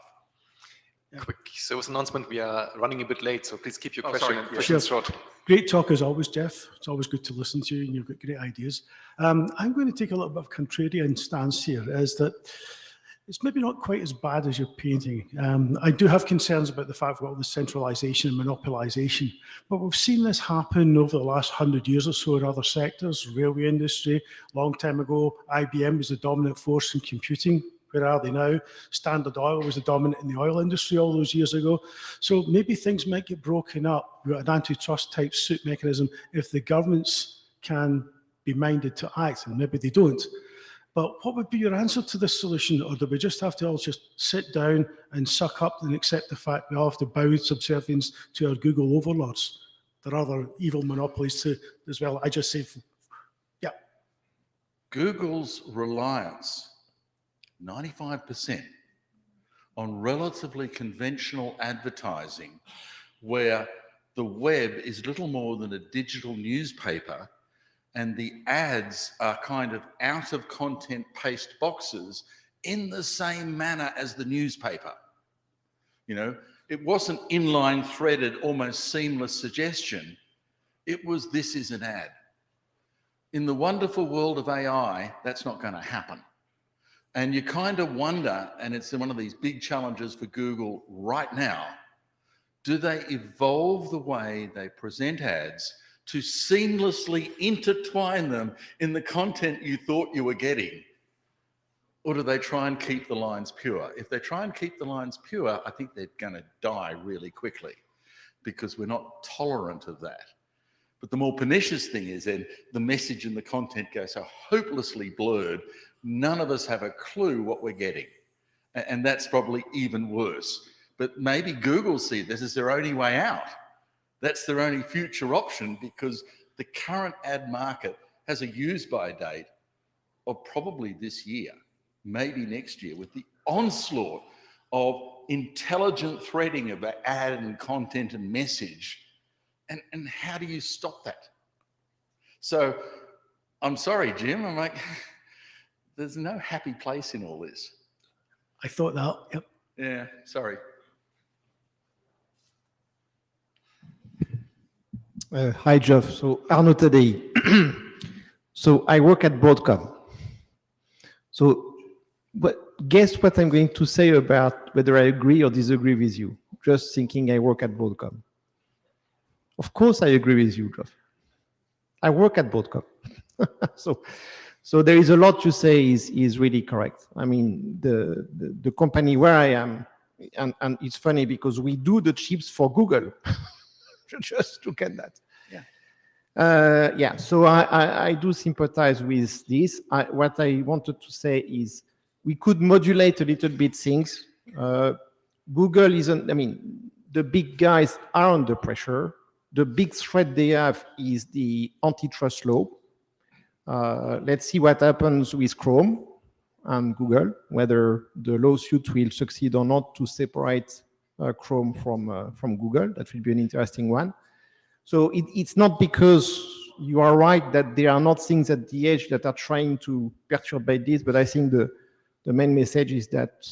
[SPEAKER 1] Yeah. Quick service announcement. We are running a bit late, so please keep your questions short.
[SPEAKER 9] Great talk as always, Jeff. It's always good to listen to you, and you've got great ideas. I'm going to take a little bit of contrarian stance here, is that it's maybe not quite as bad as you're painting. I do have concerns about the fact of all the centralization and monopolization, but we've seen this happen over the last 100 years or so in other sectors, railway industry. Long time ago, IBM was the dominant force in computing. Where are they now? Standard Oil was the dominant in the oil industry all those years ago. So maybe things might get broken up with an antitrust type suit mechanism if the governments can be minded to act, and maybe they don't. But what would be your answer to this solution? Or do we just have to all just sit down and suck up and accept the fact we all have to bow in subservience to our Google overlords? There are other evil monopolies too, as well. I just say, yeah.
[SPEAKER 8] Google's reliance, 95%, on relatively conventional advertising, where the web is little more than a digital newspaper, and the ads are kind of out of content paste boxes in the same manner as the newspaper. You know, it wasn't inline threaded, almost seamless suggestion. It was, this is an ad. In the wonderful world of AI, that's not going to happen. And you kind of wonder, and it's one of these big challenges for Google right now, do they evolve the way they present ads to seamlessly intertwine them in the content you thought you were getting? Or do they try and keep the lines pure? If they try and keep the lines pure, I think they're going to die really quickly because we're not tolerant of that. But the more pernicious thing is then the message and the content go so hopelessly blurred, none of us have a clue what we're getting. And that's probably even worse. But maybe Google see this as their only way out. That's their only future option, because the current ad market has a use-by date of probably this year, maybe next year, with the onslaught of intelligent threading of ad and content and message. And how do you stop that? So I'm sorry, Jim, I'm like, there's no happy place in all this.
[SPEAKER 9] I thought that, yep.
[SPEAKER 8] Yeah, sorry.
[SPEAKER 10] Hi, Jeff. So Arnaud Tadei. So I work at Broadcom. So guess what I'm going to say about whether I agree or disagree with you, just thinking I work at Broadcom. Of course I agree with you, Jeff. I work at Broadcom. So there is a lot you say is really correct. I mean, the company where I am, and it's funny because we do the chips for Google. Just look at that. Yeah. Yeah. So I do sympathize with this. What I wanted to say is we could modulate a little bit things. Google isn't. I mean, the big guys are under pressure. The big threat they have is the antitrust law. Let's see what happens with Chrome and Google, whether the lawsuit will succeed or not to separate Chrome from Google. That will be an interesting one. So it's not because you are right that there are not things at the edge that are trying to perturbate this, but I think the main message is that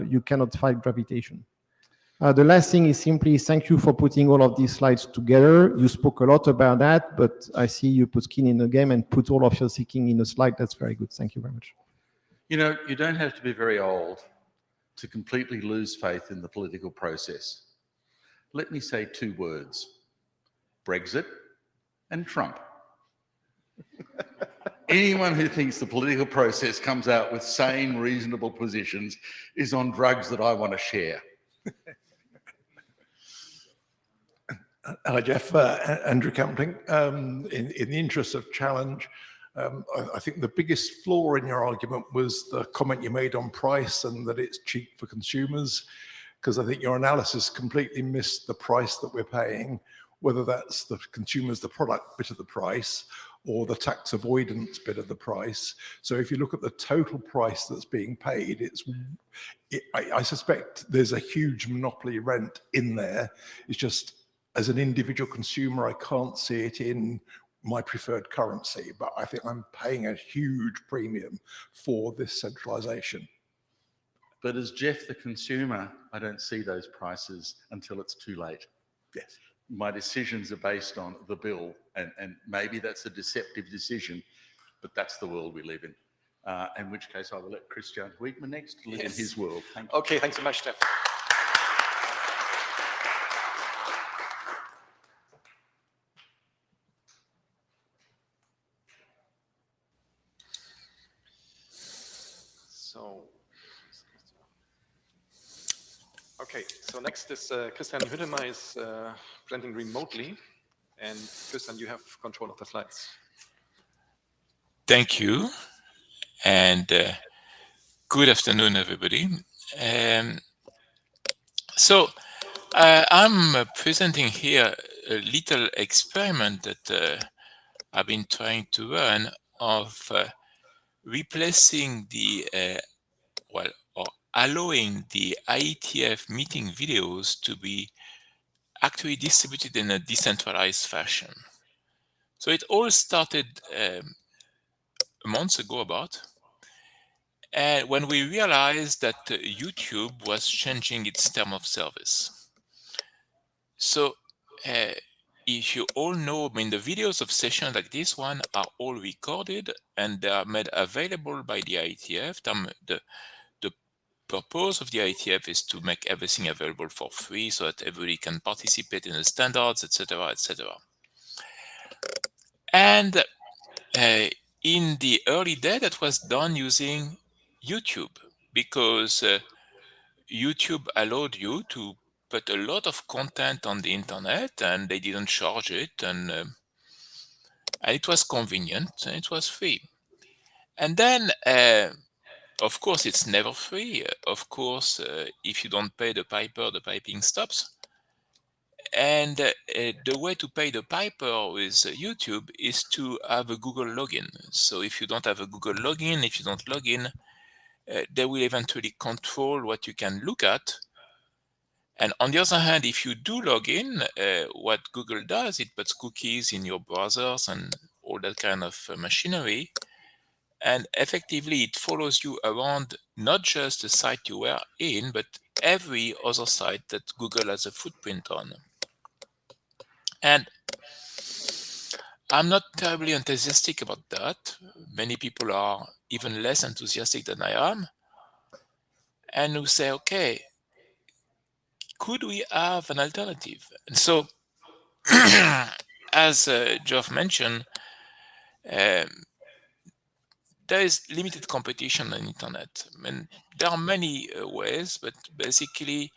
[SPEAKER 10] you cannot fight gravitation. The last thing is simply thank you for putting all of these slides together. You spoke a lot about that, but I see you put skin in the game and put all of your thinking in a slide. That's very good. Thank you very much.
[SPEAKER 8] You know, you don't have to be very old to completely lose faith in the political process. Let me say 2 words: Brexit and Trump. Anyone who thinks the political process comes out with sane, reasonable positions is on drugs that I want to share.
[SPEAKER 11] Hello, Jeff. Andrew Campling. In the interest of challenge, I think the biggest flaw in your argument was the comment you made on price and that it's cheap for consumers, because I think your analysis completely missed the price that we're paying, whether that's the consumers, the product bit of the price, or the tax avoidance bit of the price. So if you look at the total price that's being paid, I suspect there's a huge monopoly rent in there. It's just, as an individual consumer, I can't see it in my preferred currency, but I think I'm paying a huge premium for this centralization.
[SPEAKER 8] But as Jeff, the consumer, I don't see those prices until it's too late.
[SPEAKER 11] Yes.
[SPEAKER 8] My decisions are based on the bill, and maybe that's a deceptive decision, but that's the world we live in. In which case I will let Christian Huygman next live in his world. Thank you.
[SPEAKER 1] Okay, thanks so much, Jeff. Okay, so next is Christian Hüdemer is presenting remotely. And Christian, you have control of the slides.
[SPEAKER 12] Thank you. And good afternoon, everybody. So I'm presenting here a little experiment that I've been trying to run of replacing the, or allowing the IETF meeting videos to be actually distributed in a decentralized fashion. So it all started months ago about, and when we realized that YouTube was changing its term of service. So if you all know, I mean, the videos of sessions like this one are all recorded and they are made available by the IETF. The purpose of the IETF is to make everything available for free so that everybody can participate in the standards, etc., etc. And in the early day, that was done using YouTube, because YouTube allowed you to put a lot of content on the internet and they didn't charge it, and it was convenient and it was free. And then, of course, it's never free. Of course, if you don't pay the piper, the piping stops. And the way to pay the piper with YouTube is to have a Google login. So if you don't have a Google login, if you don't log in, they will eventually control what you can look at. And on the other hand, if you do log in, what Google does, it puts cookies in your browsers and all that kind of machinery. And effectively, it follows you around, not just the site you were in, but every other site that Google has a footprint on. And I'm not terribly enthusiastic about that. Many people are even less enthusiastic than I am. And we say, okay, could we have an alternative? And so, as Geoff mentioned, there is limited competition on the internet. I mean, there are many ways, but basically,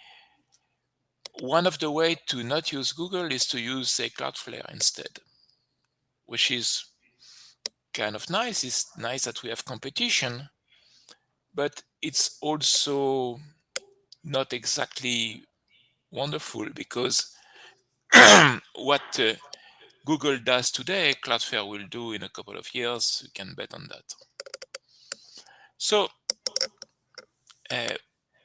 [SPEAKER 12] one of the ways to not use Google is to use, say, Cloudflare instead, which is kind of nice. It's nice that we have competition, but it's also not exactly wonderful, because what Google does today, Cloudflare will do in a couple of years. You can bet on that. So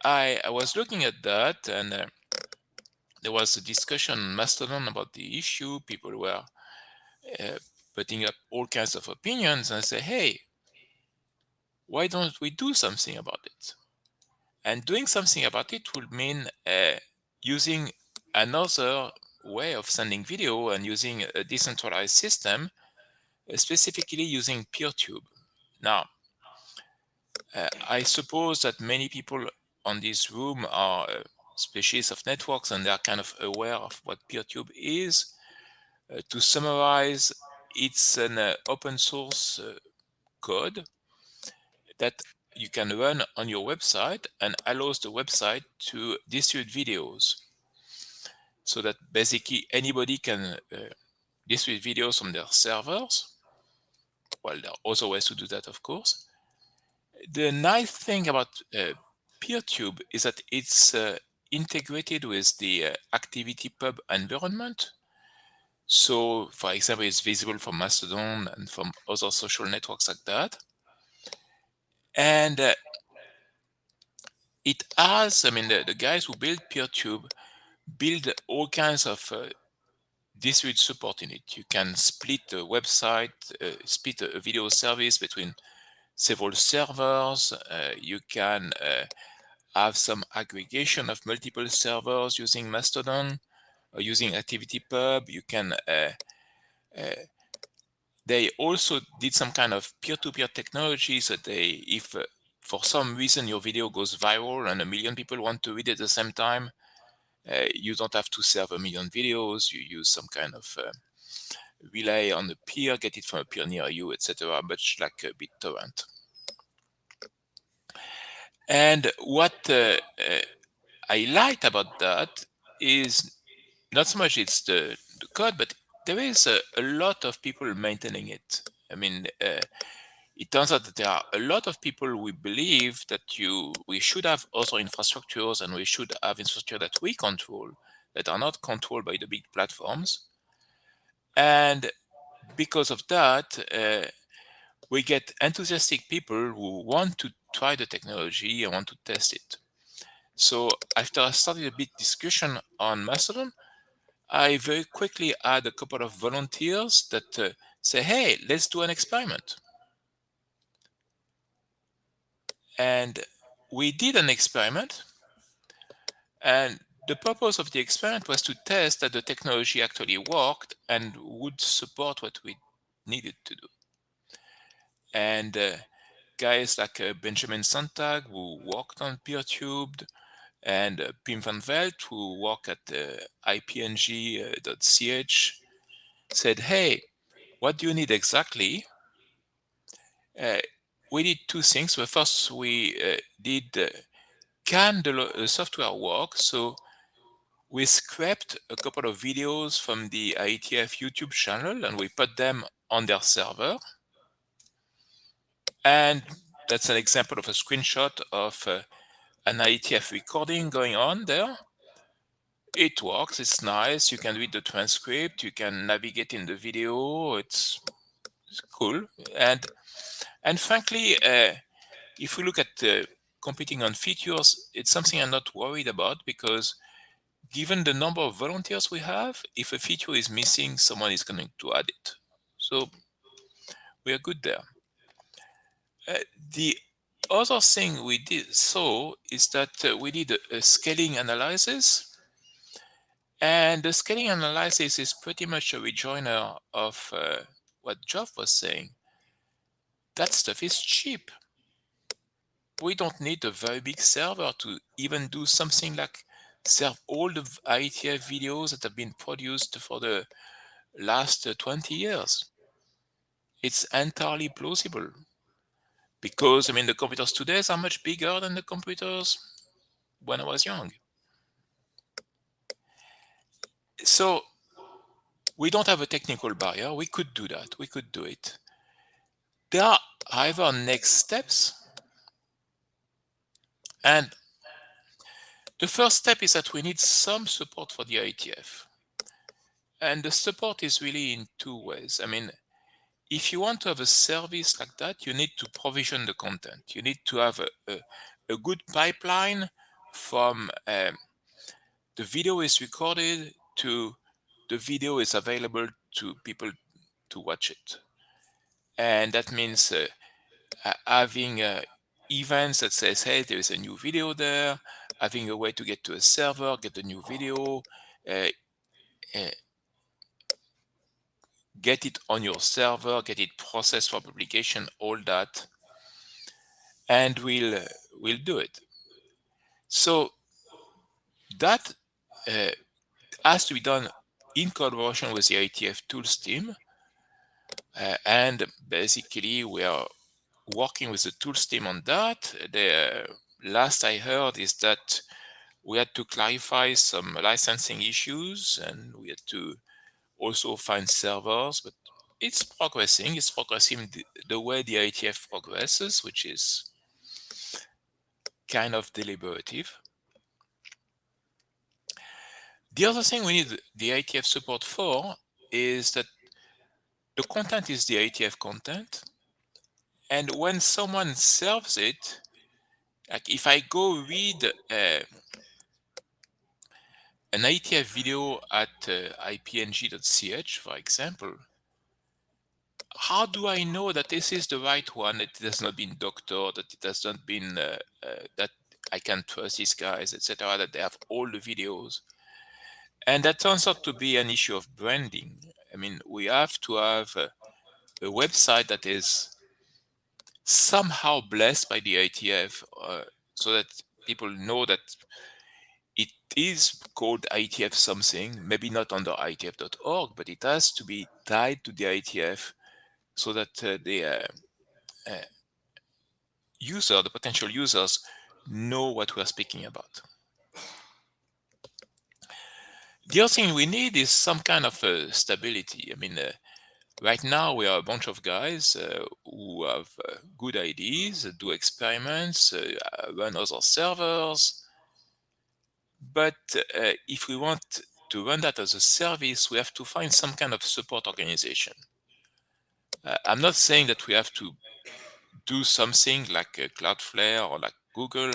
[SPEAKER 12] I was looking at that, and there was a discussion on Mastodon about the issue. People were putting up all kinds of opinions, and I say, hey, why don't we do something about it? And doing something about it would mean using another way of sending video and using a decentralized system, specifically using PeerTube. Now, I suppose that many people on this room are specialists of networks, and they are kind of aware of what PeerTube is. To summarize, it's an open source code that you can run on your website and allows the website to distribute videos, so that basically anybody can distribute videos from their servers. Well, there are other ways to do that, of course. The nice thing about PeerTube is that it's integrated with the ActivityPub environment. So, for example, it's visible from Mastodon and from other social networks like that. And it has, I mean, the guys who build PeerTube build all kinds of distributed support in it. You can split a website, split a video service between several servers. You can have some aggregation of multiple servers using Mastodon or using ActivityPub. You can they also did some kind of peer-to-peer technology, so if for some reason your video goes viral and 1 million people want to read it at the same time, you don't have to serve 1 million videos. You use some kind of relay on the peer, get it from a peer near you, etc., much like BitTorrent. And what I liked about that is not so much it's the code, but there is a lot of people maintaining it. I mean, it turns out that there are a lot of people who believe that we should have other infrastructures, and we should have infrastructure that we control, that are not controlled by the big platforms. And because of that, we get enthusiastic people who want to try the technology and want to test it. So after I started a big discussion on Mastodon, I very quickly had a couple of volunteers that say, hey, let's do an experiment. And we did an experiment. And the purpose of the experiment was to test that the technology actually worked and would support what we needed to do. And guys like Benjamin Sontag, who worked on PeerTube, and Pim van Velt, who work at ipng.ch, said, hey, what do you need exactly? We did two things. Well, first, we did can the software work? So we scraped a couple of videos from the IETF YouTube channel, and we put them on their server. And that's an example of a screenshot of an IETF recording going on there. It works, it's nice, you can read the transcript, you can navigate in the video, it's cool. And frankly, if we look at competing on features, it's something I'm not worried about, because given the number of volunteers we have, if a feature is missing, someone is going to add it. So we are good there. The other thing we did is that we did a scaling analysis. And the scaling analysis is pretty much a rejoinder of what Geoff was saying. That stuff is cheap. We don't need a very big server to even do something like serve all the IETF videos that have been produced for the last 20 years. It's entirely plausible. Because, I mean, the computers today are much bigger than the computers when I was young. So we don't have a technical barrier. We could do that. We could do it. There are, however, next steps. And the first step is that we need some support for the IETF. And the support is really in two ways. I mean, if you want to have a service like that, you need to provision the content. You need to have a good pipeline from the video is recorded to the video is available to people to watch it. And that means having events that says, hey, there is a new video there, having a way to get to a server, get a new video, get it on your server, get it processed for publication, all that. And we'll do it. So that has to be done in collaboration with the IETF tools team. And basically, we are working with the tools team on that. The last I heard is that we had to clarify some licensing issues, and we had to also find servers, but it's progressing. It's progressing the way the IETF progresses, which is kind of deliberative. The other thing we need the IETF support for is that the content is the IETF content. And when someone serves it, like if I go read an IETF video at ipng.ch, for example, how do I know that this is the right one, that it has not been doctored, that it has not been, that I can trust these guys, etc., that they have all the videos? And that turns out to be an issue of branding. I mean, we have to have a website that is somehow blessed by the IETF, so that people know that it is called IETF something, maybe not under IETF.org, but it has to be tied to the IETF so that the potential users know what we're speaking about. The other thing we need is some kind of stability. I mean, right now we are a bunch of guys who have good ideas, do experiments, run other servers. But if we want to run that as a service, we have to find some kind of support organization. I'm not saying that we have to do something like Cloudflare or like Google,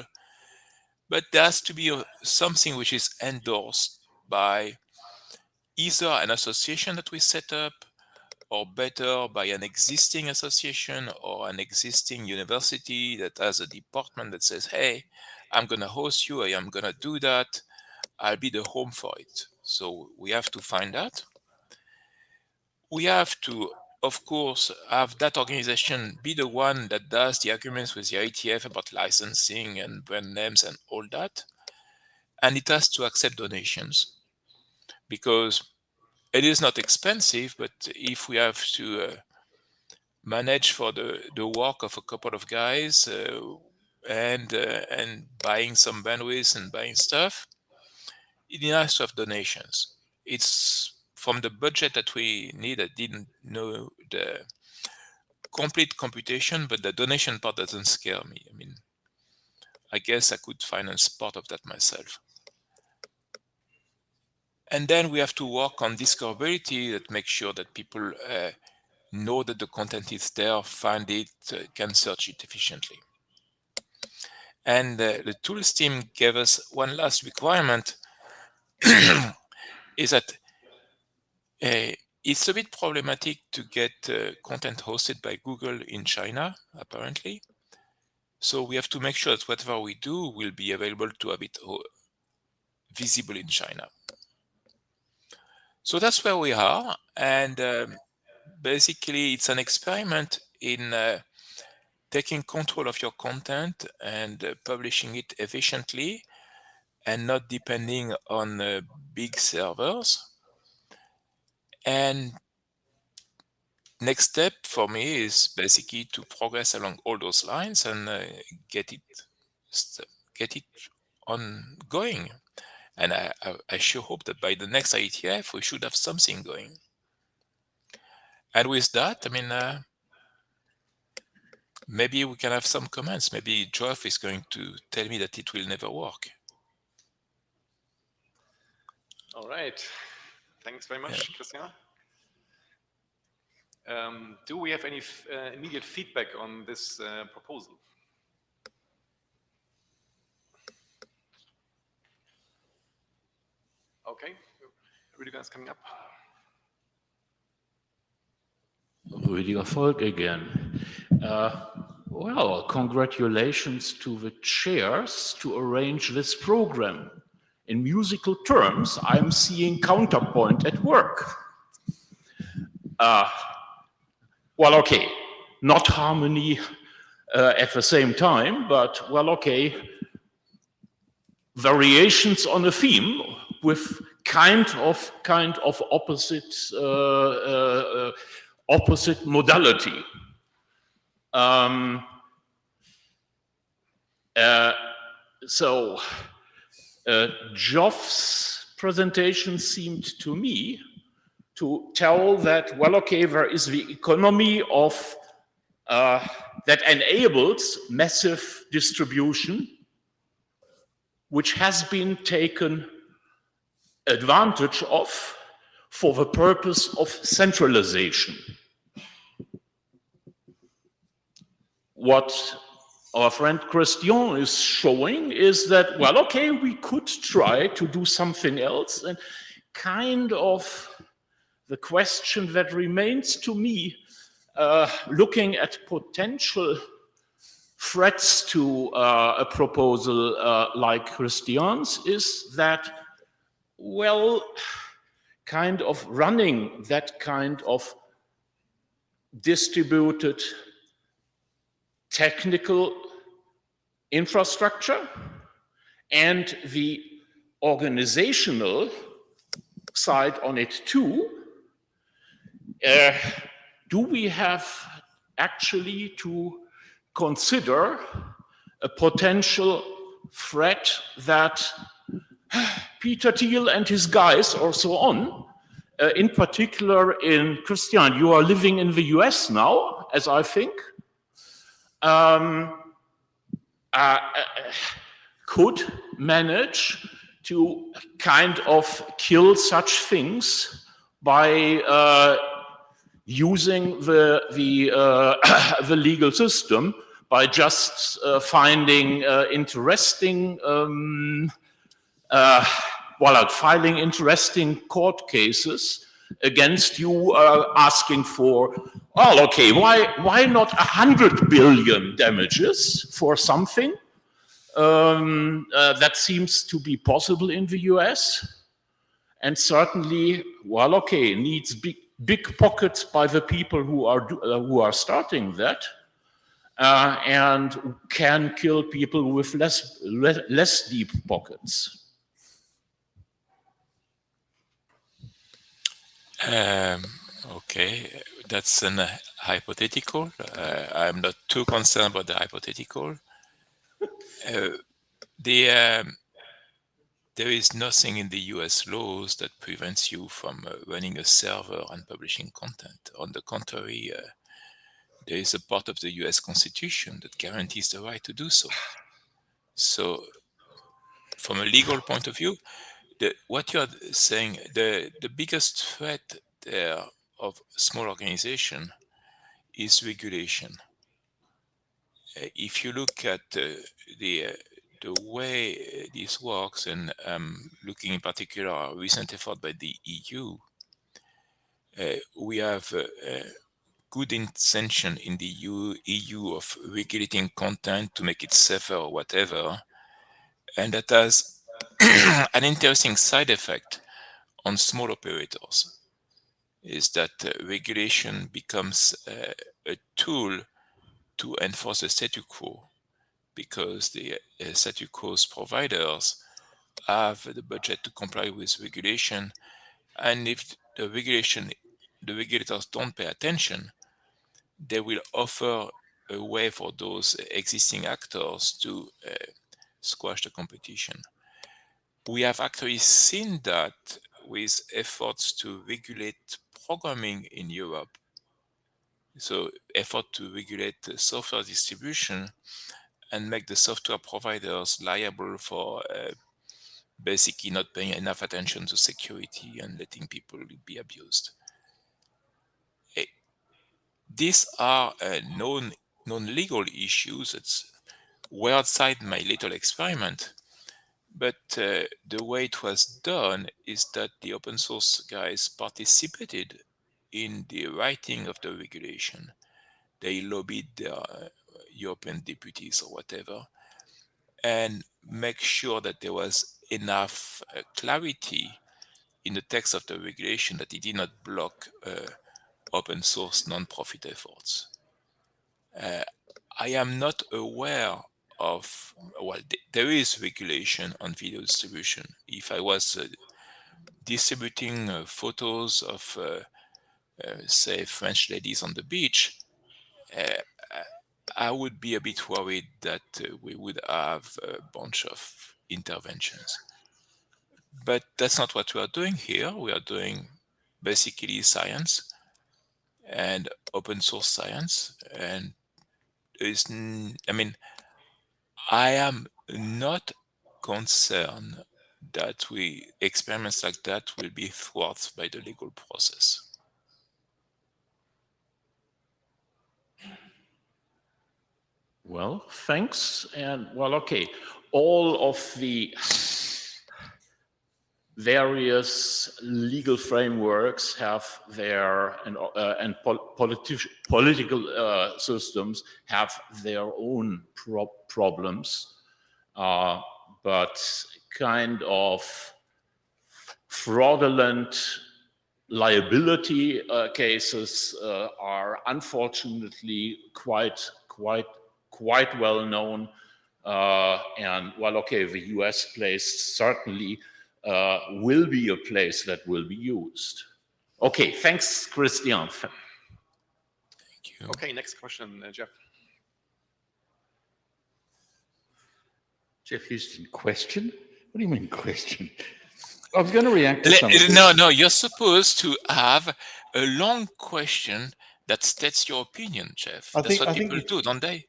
[SPEAKER 12] but there has to be something which is endorsed by either an association that we set up, or better by an existing association or an existing university that has a department that says, hey, I'm going to host you, I am going to do that, I'll be the home for it. So we have to find that. We have to, of course, have that organization be the one that does the agreements with the IETF about licensing and brand names and all that. And it has to accept donations, because it is not expensive, but if we have to manage for the work of a couple of guys and buying some bandwidth and buying stuff, it has to have donations. It's from the budget that we need. I didn't know the complete computation, but the donation part doesn't scare me. I mean, I guess I could finance part of that myself. And then we have to work on discoverability, that makes sure that people know that the content is there, find it, can search it efficiently. And the tools team gave us one last requirement, is that it's a bit problematic to get content hosted by Google in China, apparently. So we have to make sure that whatever we do will be available to have it visible in China. So that's where we are. And basically, it's an experiment in taking control of your content and publishing it efficiently and not depending on big servers. And next step for me is basically to progress along all those lines and get it ongoing. And I sure hope that by the next IETF, we should have something going. And with that, I mean, maybe we can have some comments. Maybe Geoff is going to tell me that it will never work.
[SPEAKER 1] All right. Thanks very much, Christian. Do we have any immediate feedback on this proposal? Okay, Rüdiger is coming up.
[SPEAKER 7] Rüdiger Volk again. Well, congratulations to the chairs to arrange this program. In musical terms, I'm seeing counterpoint at work. Well, okay, not harmony at the same time, but well, okay. variations on a theme with kind of opposite opposite modality. So Geoff's presentation seemed to me to tell that, well, okay, there is the economy of that enables massive distribution, which has been taken advantage of for the purpose of centralization. What our friend Christian is showing is that, well, okay, we could try to do something else, and kind of the question that remains to me, looking at potential threats to a proposal like Christian's, is that, well, kind of running that kind of distributed technical infrastructure and the organizational side on it too, do we have actually to consider a potential threat that Peter Thiel and his guys, or so on, in particular in Christian, you are living in the US now, as I think, could manage to kind of kill such things by using the legal system, by just finding interesting, filing interesting court cases against you, asking for, well, okay, why not 100 billion damages for something that seems to be possible in the US, and certainly, well, okay, needs big pockets by the people who are starting that, and can kill people with less deep pockets.
[SPEAKER 12] Okay, that's an hypothetical. I'm not too concerned about the hypothetical. There is nothing in the US laws that prevents you from running a server and publishing content. On the contrary, there is a part of the US Constitution that guarantees the right to do so. So, from a legal point of view, what you are saying, the biggest threat there of small organization is regulation. If you look at the way this works, and looking in particular at a recent effort by the EU, we have good intention in the EU of regulating content to make it safer or whatever, and that has an interesting side effect on small operators, is that regulation becomes a tool to enforce the statu quo, because the statu quo's providers have the budget to comply with regulation, and if the regulators don't pay attention, they will offer a way for those existing actors to squash the competition. We have actually seen that with efforts to regulate programming in Europe. So effort to regulate the software distribution and make the software providers liable for basically not paying enough attention to security and letting people be abused. These are known legal issues. It's way outside my little experiment. But the way it was done is that the open source guys participated in the writing of the regulation. They lobbied their European deputies or whatever, and make sure that there was enough clarity in the text of the regulation that it did not block open source non-profit efforts. I am not aware of, well, there is regulation on video distribution. If I was distributing photos of, say, French ladies on the beach, I would be a bit worried that we would have a bunch of interventions. But that's not what we are doing here. We are doing basically science and open source science. And I mean, I am not concerned that experiments like that will be thwarted by the legal process.
[SPEAKER 7] Well, thanks. And well, okay, all of the various legal frameworks have their, and political systems have their own problems, but kind of fraudulent liability cases are unfortunately quite well known. And well, okay, the US place certainly will be a place that will be used. Okay, thanks, Christian.
[SPEAKER 12] Thank you.
[SPEAKER 1] Okay, next question, Jeff.
[SPEAKER 8] Jeff Houston, question? What do you mean question? I was going to react to some of this.
[SPEAKER 12] No, you're supposed to have a long question that states your opinion, Jeff. That's what people do, don't they?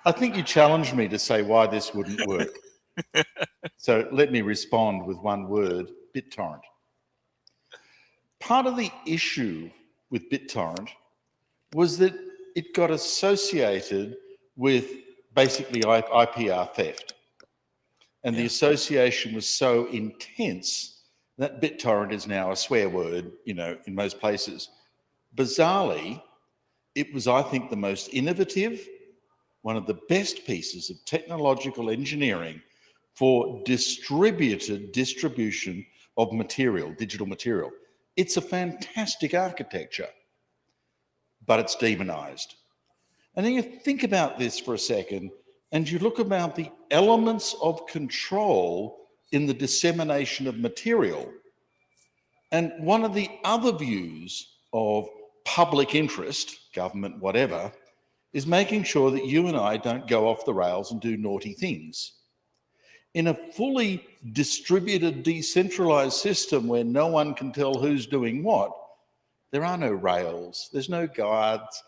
[SPEAKER 8] I think you challenged me to say why this wouldn't work. So let me respond with one word, BitTorrent. Part of the issue with BitTorrent was that it got associated with basically IPR theft. And the association was so intense that BitTorrent is now a swear word, you know, in most places. Bizarrely, it was, I think, the most innovative, one of the best pieces of technological engineering for distributed distribution of material, digital material. It's a fantastic architecture, but it's demonized. And then you think about this for a second, and you look about the elements of control in the dissemination of material. And one of the other views of public interest, government, whatever, is making sure that you and I don't go off the rails and do naughty things. In a fully distributed, decentralized system where no one can tell who's doing what, there are no rails, there's no guards,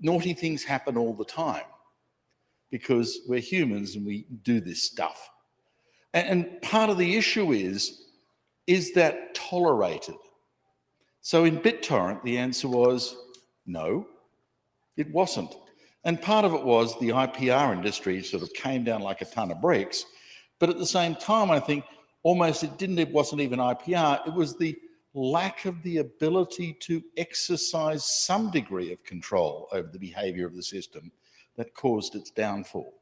[SPEAKER 8] naughty things happen all the time because we're humans and we do this stuff. And part of the issue is that tolerated? So in BitTorrent, the answer was no, it wasn't. And part of it was the IPR industry sort of came down like a ton of bricks. But at the same time, I think almost it wasn't even IPR, it was the lack of the ability to exercise some degree of control over the behavior of the system that caused its downfall.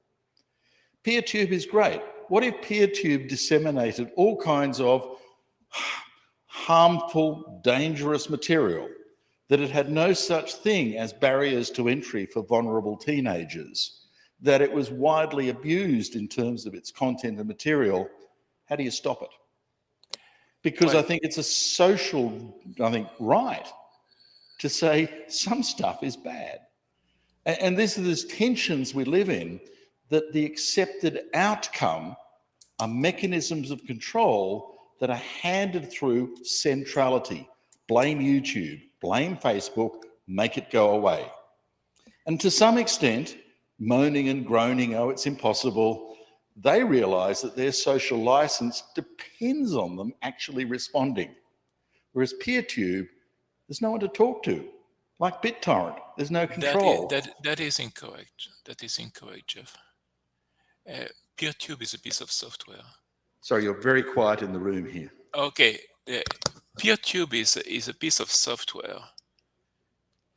[SPEAKER 8] PeerTube is great. What if PeerTube disseminated all kinds of harmful, dangerous material, that it had no such thing as barriers to entry for vulnerable teenagers, that it was widely abused in terms of its content and material? How do you stop it? Because I think it's a social, right to say some stuff is bad. And there's tensions we live in, that the accepted outcome are mechanisms of control that are handed through centrality. Blame YouTube, blame Facebook, make it go away. And to some extent, moaning and groaning, oh, it's impossible, they realize that their social license depends on them actually responding. Whereas PeerTube, there's no one to talk to. Like BitTorrent, there's no control.
[SPEAKER 12] That is incorrect. That is incorrect, Jeff. PeerTube is a piece of software.
[SPEAKER 8] Sorry, you're very quiet in the room here.
[SPEAKER 12] Okay, PeerTube is a piece of software,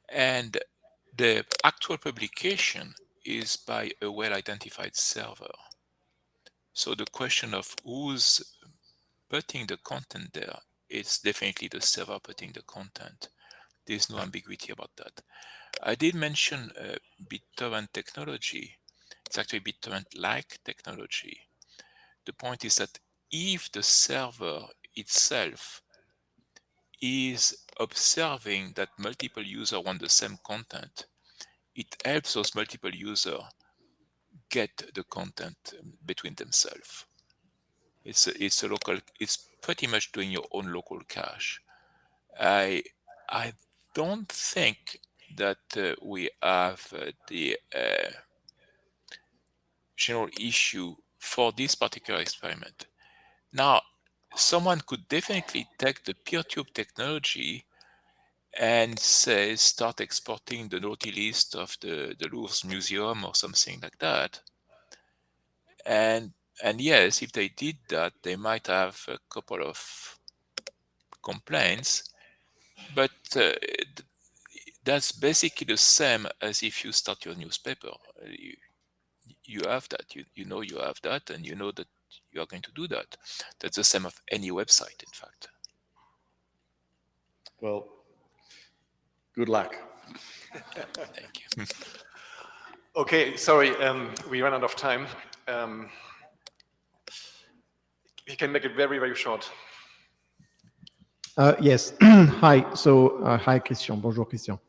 [SPEAKER 12] and the actual publication is by a well-identified server. So the question of who's putting the content there, it's definitely the server putting the content. There's no ambiguity about that. I did mention BitTorrent technology. It's actually BitTorrent-like technology. The point is that if the server itself is observing that multiple users want the same content, it helps those multiple users get the content between themselves. It's a local. It's pretty much doing your own local cache. I don't think that we have the general issue for this particular experiment. Now, someone could definitely take the PeerTube technology and say start exporting the naughty list of the Louvre's museum or something like that. And yes, if they did that, they might have a couple of complaints, but that's basically the same as if you start your newspaper. You have that, you know you have that, and you know that you are going to do that. That's the same of any website, in fact.
[SPEAKER 8] Well, good luck.
[SPEAKER 12] Thank you.
[SPEAKER 1] Okay, sorry, we ran out of time. We can make it very, very short.
[SPEAKER 10] Yes. Hi. So, hi, Christian. Bonjour, Christian.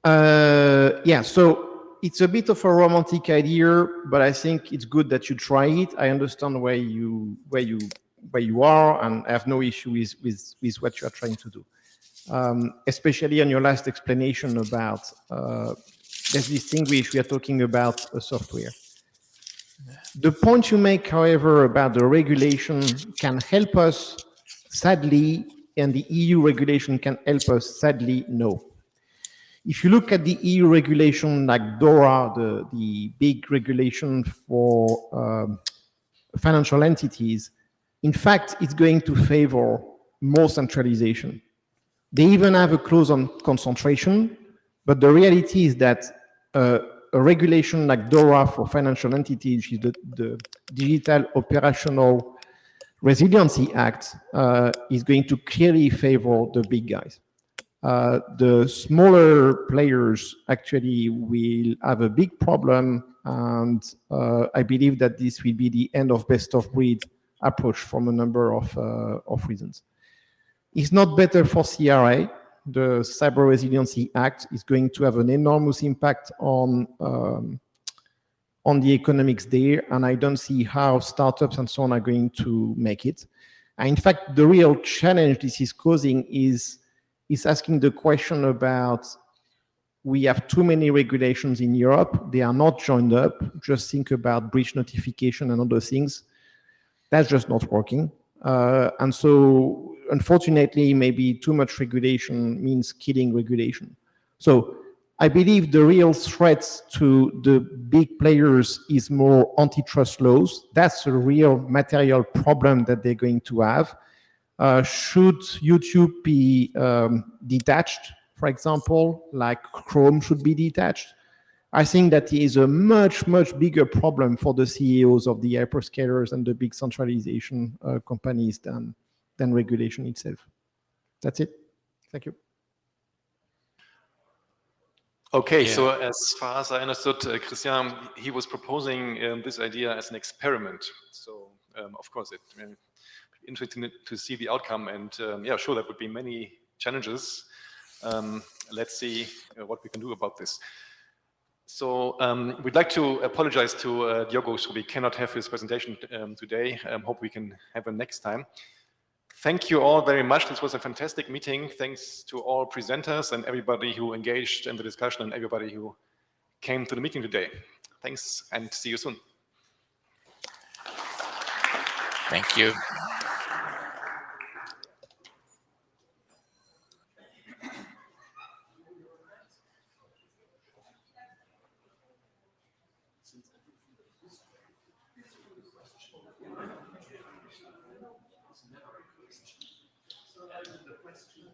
[SPEAKER 10] Yeah. So it's a bit of a romantic idea, but I think it's good that you try it. I understand where you are, and I have no issue with what you are trying to do. Especially on your last explanation about let's distinguish. We are talking about a software. The point you make, however, about the regulation can help us, sadly, and the EU regulation can help us, sadly, no. If you look at the EU regulation like DORA, the big regulation for financial entities, in fact, it's going to favor more centralization. They even have a clause on concentration, but the reality is that a regulation like DORA for financial entities, which is the Digital Operational Resiliency Act, is going to clearly favor the big guys. The smaller players actually will have a big problem, and I believe that this will be the end of best of breed approach from a number of reasons. It's not better for CRA. The Cyber Resiliency Act is going to have an enormous impact on the economics there, and I don't see how startups and so on are going to make it. And in fact, the real challenge this is causing is asking the question about, we have too many regulations in Europe, they are not joined up. Just think about breach notification and other things. That's just not working. And so, unfortunately, maybe too much regulation means killing regulation. So I believe the real threat to the big players is more antitrust laws. That's a real material problem that they're going to have. Should YouTube be detached, for example, like Chrome should be detached? I think that is a much, much bigger problem for the CEOs of the hyperscalers and the big centralization companies than regulation itself. That's it. Thank you.
[SPEAKER 1] Okay, yeah. So as far as I understood, Christian, he was proposing this idea as an experiment. So of course, it interesting to see the outcome, and yeah, sure, there would be many challenges. Let's see what we can do about this. So we'd like to apologize to Diogo, so we cannot have his presentation today. Hope we can have him next time. Thank you all very much. This was a fantastic meeting. Thanks to all presenters and everybody who engaged in the discussion and everybody who came to the meeting today. Thanks, and see you soon.
[SPEAKER 12] Thank you.
[SPEAKER 3] The question